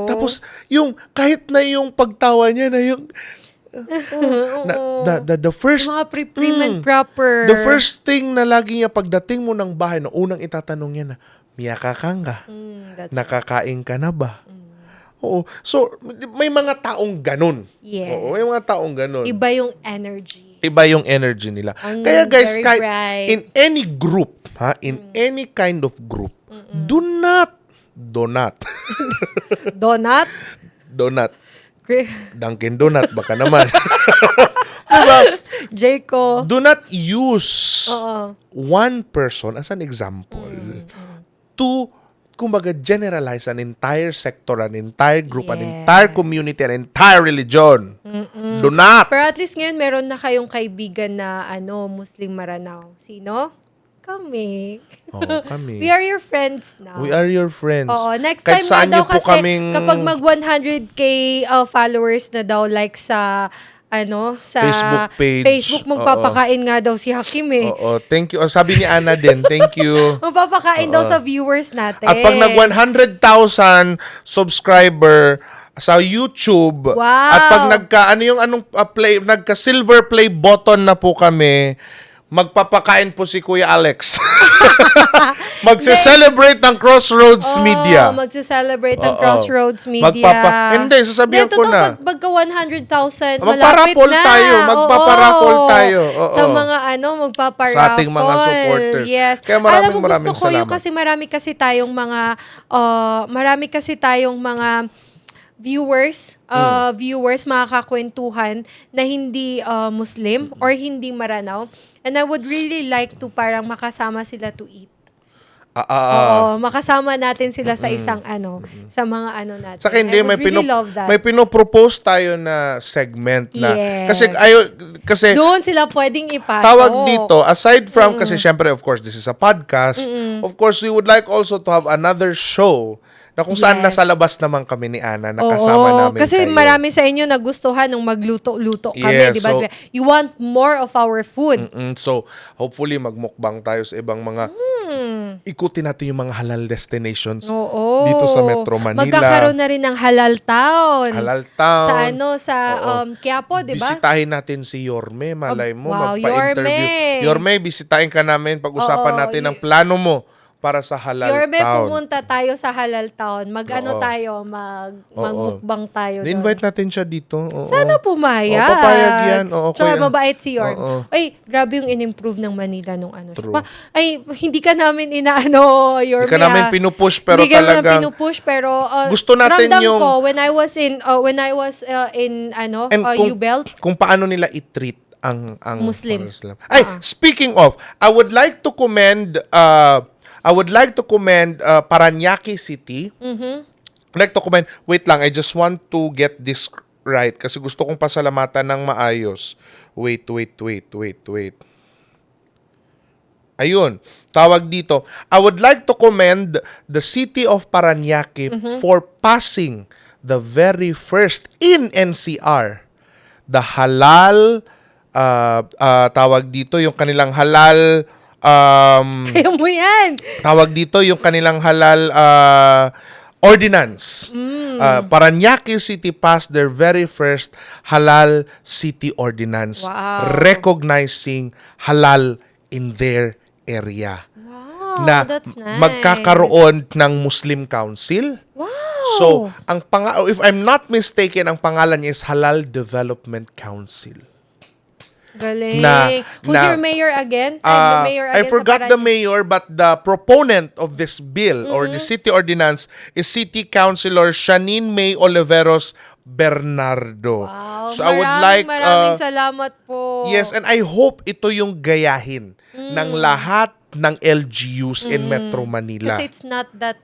A: Tapos yung kahit na yung pagtawa niya na yung the first
B: Yung mga prim and proper.
A: the first thing na lagi niya pagdating mo ng bahay, na unang itatanong niya na, miyakakang ka?
B: That's
A: Nakakain ka na ba? Oo. So, may mga taong ganun.
B: Yes.
A: Oo, may mga taong ganun.
B: Iba yung energy.
A: Iba yung energy nila.
B: Ang
A: Kaya guys,
B: very
A: kahit
B: bright.
A: in any group, any kind of group, do not
B: Donut?
A: Dunkin' Donut, baka naman. Diba?
B: Jayco.
A: Do not use
B: Oo.
A: one person as an example to, kumbaga, generalize an entire sector, an entire group, an
B: Yes.
A: entire community, an entire religion. Do not.
B: Pero at least ngayon, meron na kayong kaibigan na, Muslim Maranao. Sino? Kami.
A: Oo, kami.
B: We are your friends now.
A: We are your friends.
B: Oo, next
A: Kahit
B: time
A: saan
B: na daw
A: niyo po
B: kasi
A: kaming
B: kapag mag 100k followers na daw like sa sa
A: Facebook page.
B: Facebook, magpapakain nga daw si Hakim eh.
A: Oo, thank you. Sabi ni Ana din, thank you.
B: Magpapakain daw sa viewers natin.
A: At pag nag 100,000 subscriber sa YouTube,
B: Wow.
A: at pag nagka silver play button na po kami, magpapakain po si Kuya Alex. Magse-celebrate ng Crossroads Media.
B: Magse-celebrate ng
A: Oo.
B: Crossroads Media.
A: Hindi, sasabihan ko na.
B: Pagka 100,000, malapit
A: Magpa-raffle
B: na.
A: tayo. Magpapa-raffle
B: Oo.
A: tayo. Oo.
B: Sa mga magpapa-raffle.
A: Sa ating mga supporters.
B: Yes.
A: Kaya
B: Alam mo,
A: maraming
B: gusto ko yun
A: salamat.
B: kasi marami kasi tayong mga viewers, makakakwentuhan na hindi Muslim or hindi Maranao. And I would really like to parang makasama sila to eat. Oo, makasama natin sila sa isang sa mga natin.
A: Saka hindi,
B: I would really love that.
A: may pinopropose tayo na segment na,
B: Yes.
A: kasi
B: Doon sila pwedeng ipasok.
A: tawag dito, aside from, kasi syempre, of course, this is a podcast, of course, we would like also to have another show na kung saan
B: Yes.
A: nasa labas naman kami ni Ana, nakasama namin
B: kasi
A: kayo.
B: marami sa inyo nagustuhan nung magluto-luto kami,
A: Yes,
B: di ba?
A: so-
B: You want more of our food.
A: So, hopefully, magmukbang tayo sa ibang mga, ikutin natin yung mga halal destinations
B: Oo.
A: dito sa Metro Manila.
B: Magkakaroon na rin ng halal town.
A: Halal town.
B: Sa Quiapo, di ba?
A: Bisitahin natin si Yorme, malay mo,
B: Wow,
A: magpa-interview. Yorme, bisitahin ka namin, pag-usapan
B: Oo,
A: natin ang plano mo para sa halal
B: Yorme,
A: town.
B: pumunta tayo sa halal town. Magmukbang tayo doon.
A: invite natin siya dito. Oo.
B: Sana pumayag.
A: Oo, papayag yan. Oo,
B: Tsaka
A: kuya.
B: mabait si Yorm.
A: Oo.
B: Ay, grabe yung in-improve ng Manila nung
A: True.
B: siya. Ay, hindi ka namin Yorm.
A: Hindi ka namin pinupush, pero
B: hindi ka namin
A: talagang
B: pinupush, pero
A: gusto natin
B: ramdam
A: yung-
B: ko when I was in
A: And
B: U-Belt.
A: kung paano nila i-treat ang
B: Muslim.
A: Ay, speaking of, I would like to commend Parañaque City. I'd like to commend, wait lang, I just want to get this right kasi gusto kong pasalamatan ng maayos. Wait. Ayun, tawag dito. I would like to commend the city of Parañaque for passing the very first in NCR, the halal, tawag dito, yung kanilang halal,
B: Kaya mo yan.
A: tawag dito yung kanilang halal ordinance. Parañaque City passed their very first halal city ordinance,
B: Wow.
A: recognizing halal in their area.
B: Wow,
A: Na
B: that's nice.
A: magkakaroon ng Muslim Council.
B: Wow.
A: So, if I'm not mistaken, ang pangalan niya is Halal Development Council.
B: Galing.
A: na-
B: Who's
A: na-
B: your mayor again? The mayor
A: I
B: again
A: forgot
B: sa
A: the
B: Parañaque.
A: mayor, but the proponent of this bill or the city ordinance is City Councilor Shanine May Oliveros Bernardo.
B: Wow.
A: So I would like
B: Maraming salamat po.
A: yes, and I hope ito yung gayahin ng lahat ng LGUs in Metro Manila.
B: Kasi it's not that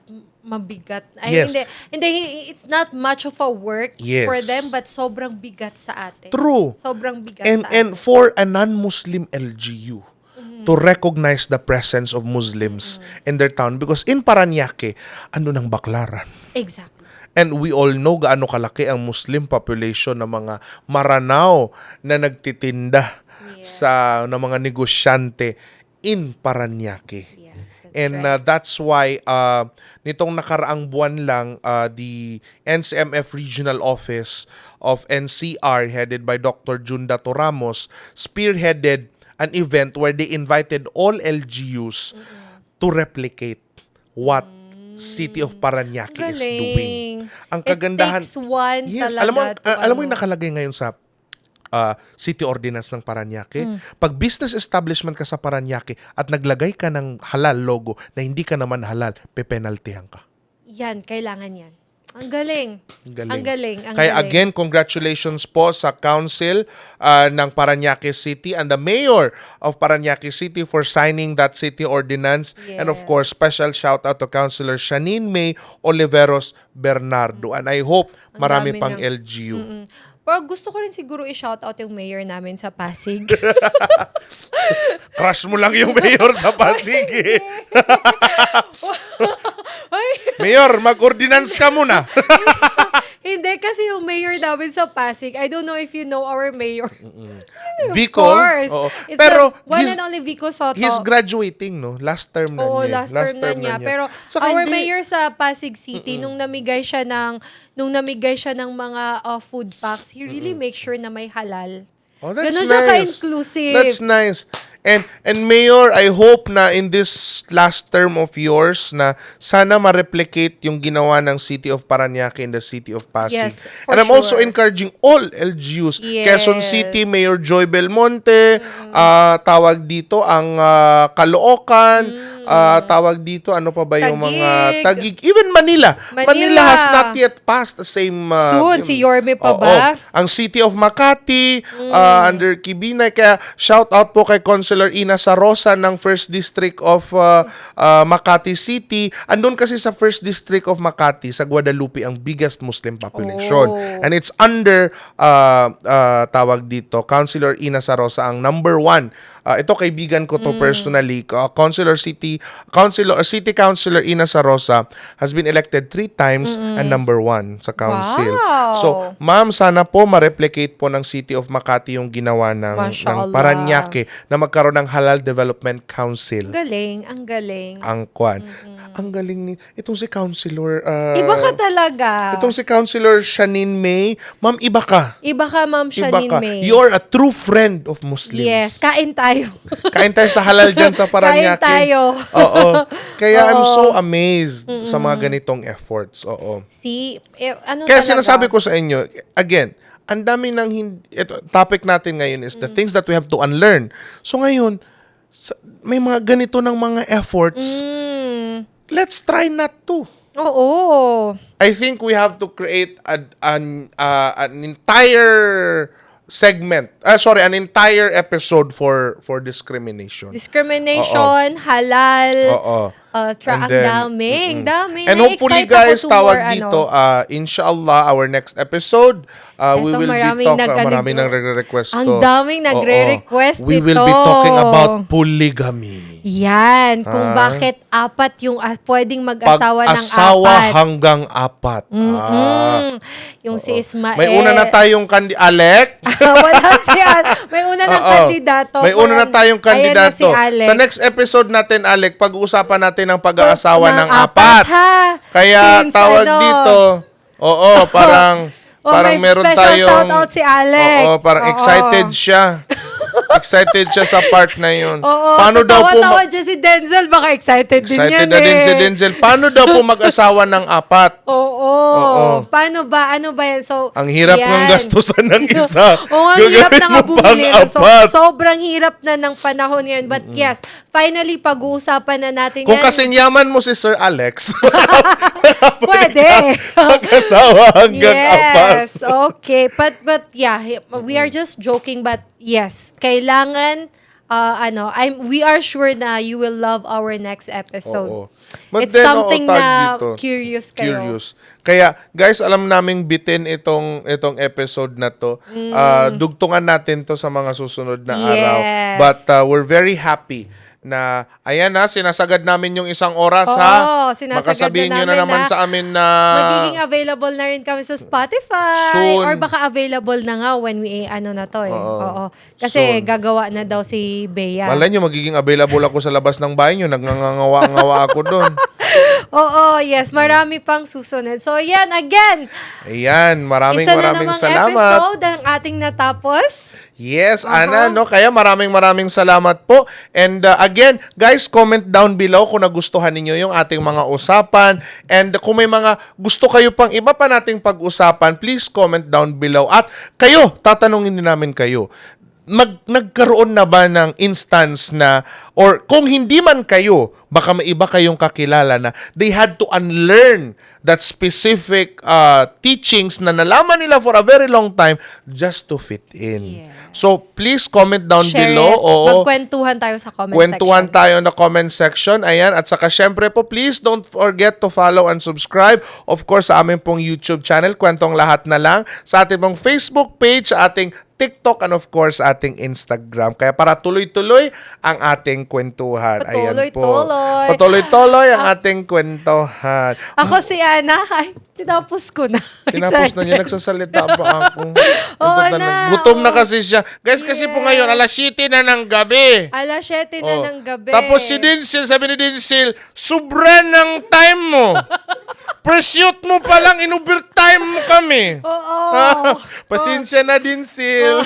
B: mabigat.
A: Yes.
B: Hindi, it's not much of a work
A: Yes.
B: for them, but sobrang bigat sa atin.
A: True.
B: Sobrang bigat
A: And
B: sa atin.
A: and for a non-Muslim LGU to recognize the presence of Muslims in their town, because in Parañaque, ano ng baklaran.
B: Exactly.
A: And we all know gaano kalaki ang Muslim population ng mga Maranao na nagtitinda sa ng mga negosyante in Parañaque.
B: Yes, that's
A: And
B: right.
A: that's why nitong nakaraang buwan lang, the NCMF Regional Office of NCR headed by Dr. Junda Toramos spearheaded an event where they invited all LGUs to replicate what City of Parañaque is doing. Ang kagandahan,
B: It takes one
A: yes,
B: talaga.
A: alam mo yung nakalagay ngayon sa city ordinance ng Parañaque. Pag business establishment ka sa Parañaque at naglagay ka ng halal logo na hindi ka naman halal, pepenaltihan ka.
B: Yan, kailangan yan. Ang galing.
A: Galing.
B: Ang galing. Ang
A: Kaya
B: galing.
A: again, congratulations po sa council ng Parañaque City and the mayor of Parañaque City for signing that city ordinance. And of course, special shout out to Councilor Shanine May Oliveros Bernardo. And I hope
B: Ang
A: marami
B: dami
A: pang
B: ng-
A: LGU.
B: Pero gusto ko rin siguro i-shoutout yung mayor namin sa Pasig.
A: Crush mo lang yung mayor sa Pasig. Eh.
B: Ay,
A: Mayor, mag-ordinance ka muna.
B: hindi kasi yung mayor namin sa Pasig, I don't know if you know our mayor.
A: Vico.
B: Of course.
A: Oo.
B: It's
A: Pero
B: the one
A: he's,
B: and only Vico Soto.
A: he's graduating, no? Last term na
B: Oo,
A: niya.
B: last term na niya. Pero
A: Saka
B: our
A: hindi-
B: mayor sa Pasig City, nung namigay siya ng mga food packs, he really makes sure na may halal.
A: Oh, that's
B: Ganun siya
A: nice.
B: ka-inclusive.
A: That's nice. And Mayor, I hope na in this last term of yours na sana ma-replicate yung ginawa ng City of Parañaque in the City of Pasig.
B: Yes, for
A: And I'm also
B: sure.
A: encouraging all LGUs.
B: Yes.
A: Quezon City, Mayor Joy Belmonte, tawag dito ang Caloocan, tawag dito, ano pa ba yung mga Taguig, even Manila. Manila has not yet passed the same...
B: Soon, si Yorme pa
A: Oo.
B: ba?
A: Ang City of Makati, under Kibinay. Kaya shout out po kay Councilor Ina Sarosa ng 1st District of Makati City. Andun kasi sa 1st District of Makati, sa Guadalupe, ang biggest Muslim population.
B: Oh.
A: And it's under, tawag dito, Councilor Ina Sarosa, ang number 1. Ito kaibigan ko to personally. City Councilor Ina Sarosa has been elected 3 times and number 1 sa council.
B: Wow.
A: So, ma'am, sana po ma-replicate po ng City of Makati yung ginawa ng
B: Mashallah.
A: Parañaque na magkaroon ng Halal Development Council.
B: Galing, ang galing.
A: Ang kwan. Ang galing ni itong si Councilor
B: Iba ka talaga.
A: itong si Councilor Shanine May. Ma'am, iba ka.
B: Iba ka, Ma'am
A: Iba
B: Shanine
A: ka.
B: May.
A: You're a true friend of Muslims.
B: Yes, kain tayo.
A: Kain tayo sa halal dyan sa Parañaque.
B: Kain tayo.
A: Oo. Kaya I'm
B: Oo.
A: so amazed sa mga ganitong efforts. Oo.
B: Ano
A: Kaya
B: talaga?
A: sinasabi ko sa inyo, again, ang dami ng ito, topic natin ngayon is the things that we have to unlearn. So ngayon, may mga ganito ng mga efforts, let's try not to.
B: Oo.
A: I think we have to create an entire segment. An entire episode for discrimination.
B: Discrimination, halal.
A: Oo.
B: Ang
A: And then,
B: daming.
A: And hopefully guys, tawag dito, inshallah, our next episode, we
B: Eto,
A: will be
B: maraming
A: maraming nagre-request
B: Ang daming nagre-request
A: We will be
B: nito.
A: talking about polygamy.
B: Yan, kung bakit apat yung pwedeng mag-asawa ng
A: Pag-asawa
B: apat.
A: hanggang 4.
B: Yung si Ismael.
A: May una na tayong Alec.
B: Wala si May una ng kandidato.
A: May una na tayong
B: Ayan na si
A: kandidato.
B: Alec.
A: Sa next episode natin, Alec, pag-uusapan natin ang pag-aasawa ng
B: apat,
A: 4.
B: ha?
A: Kaya
B: Since
A: tawag dito, parang
B: may
A: meron
B: special
A: tayong
B: shoutout si Alec.
A: Oo, parang excited siya. Excited siya sa part na yun.
B: Oo,
A: Paano daw po
B: tawa dyan si Denzel, baka excited din
A: excited
B: yan
A: na din si Denzel. Paano daw po mag-asawa ng 4?
B: Oo.
A: Oo.
B: Paano ba? Ano ba yan? So,
A: Ang hirap
B: yan.
A: ng gastusan ng isa.
B: Oo, ang hirap
A: Gagawin
B: na
A: mo
B: nga bumili.
A: pang
B: So,
A: 4.
B: sobrang hirap na ng panahon ngayon. But yes, finally, pag-uusapan na natin
A: Kung
B: yan.
A: kasing yaman mo si Sir Alex,
B: pwede.
A: mag-asawa hanggang 4.
B: Yes, okay. But yeah, we are just joking, but yes, kailangan we are sure na you will love our next episode.
A: Oo. But
B: It's
A: then,
B: something
A: tag
B: na
A: dito.
B: curious kayo.
A: Curious. Kaya, guys, alam naming bitin itong episode na to. Dugtungan natin to sa mga susunod na araw.
B: Yes.
A: But we're very happy na, ayan na, sinasagad namin yung 1 oras,
B: Oo,
A: ha?
B: sinasagad
A: Makasabihin
B: na
A: nyo na
B: namin
A: naman
B: na
A: sa amin na...
B: Magiging available na rin kami sa Spotify.
A: Soon.
B: Or baka available na nga when we, na to eh.
A: Oo.
B: Oo. Kasi
A: Soon.
B: gagawa na daw si Bea.
A: Malay nyo, magiging available ako sa labas ng bahay nyo. Nagngangawa ako doon.
B: Oo, yes. Marami pang susunod. So, yan, again.
A: Ayan, maraming
B: Isa na
A: maraming
B: namang
A: salamat.
B: episode ang ating natapos.
A: Yes, Ana, no? Kaya maraming salamat po. And again, guys, comment down below kung nagustuhan ninyo yung ating mga usapan. And kung may mga gusto kayo pang iba pa nating pag-usapan, please comment down below. At kayo, tatanungin din namin kayo. Nagkaroon na ba ng instance na, or kung hindi man kayo baka may iba kayong kakilala na they had to unlearn that specific teachings na nalaman nila for a very long time just to fit in.
C: Yes.
A: So, please comment down
B: Share
A: below.
B: it.
A: Oo.
B: Magkwentuhan tayo sa comment
A: Kwentuhan
B: section.
A: tayo na comment section. Ayan. At saka syempre po, please don't forget to follow and subscribe. Of course, sa aming pong YouTube channel, Kwentong Lahat na Lang. Sa ating pong Facebook page, sa ating TikTok, and of course, ating Instagram. Kaya para tuloy-tuloy ang ating kwentuhan. Ayan po.
B: Patuloy-tuloy.
A: Patuloy-tuloy ang ating kwentuhan.
B: Ako si Ana. Ay, tinapos ko na.
A: Tinapos na niya,
B: Excited.
A: nagsasalita pa ako.
B: Oo
A: Ito
B: na.
A: Gutom na kasi siya. Guys, kasi po ngayon, alas 7 na ng gabi.
B: Alas 7 na
A: Oh.
B: ng gabi.
A: Tapos si Dinsil, sabi ni Dinsil, sobra ng time mo. Pursuit mo pa lang, in-overtime mo kami.
B: Oo.
A: Pasensya na, Dinsil.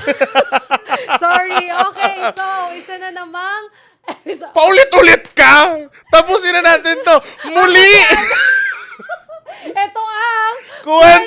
B: Sorry. Okay. So, isa na namang episode.
A: Paulit-ulit ka. Tapusin na natin to. Muli.
B: Ito ang
A: Kwentong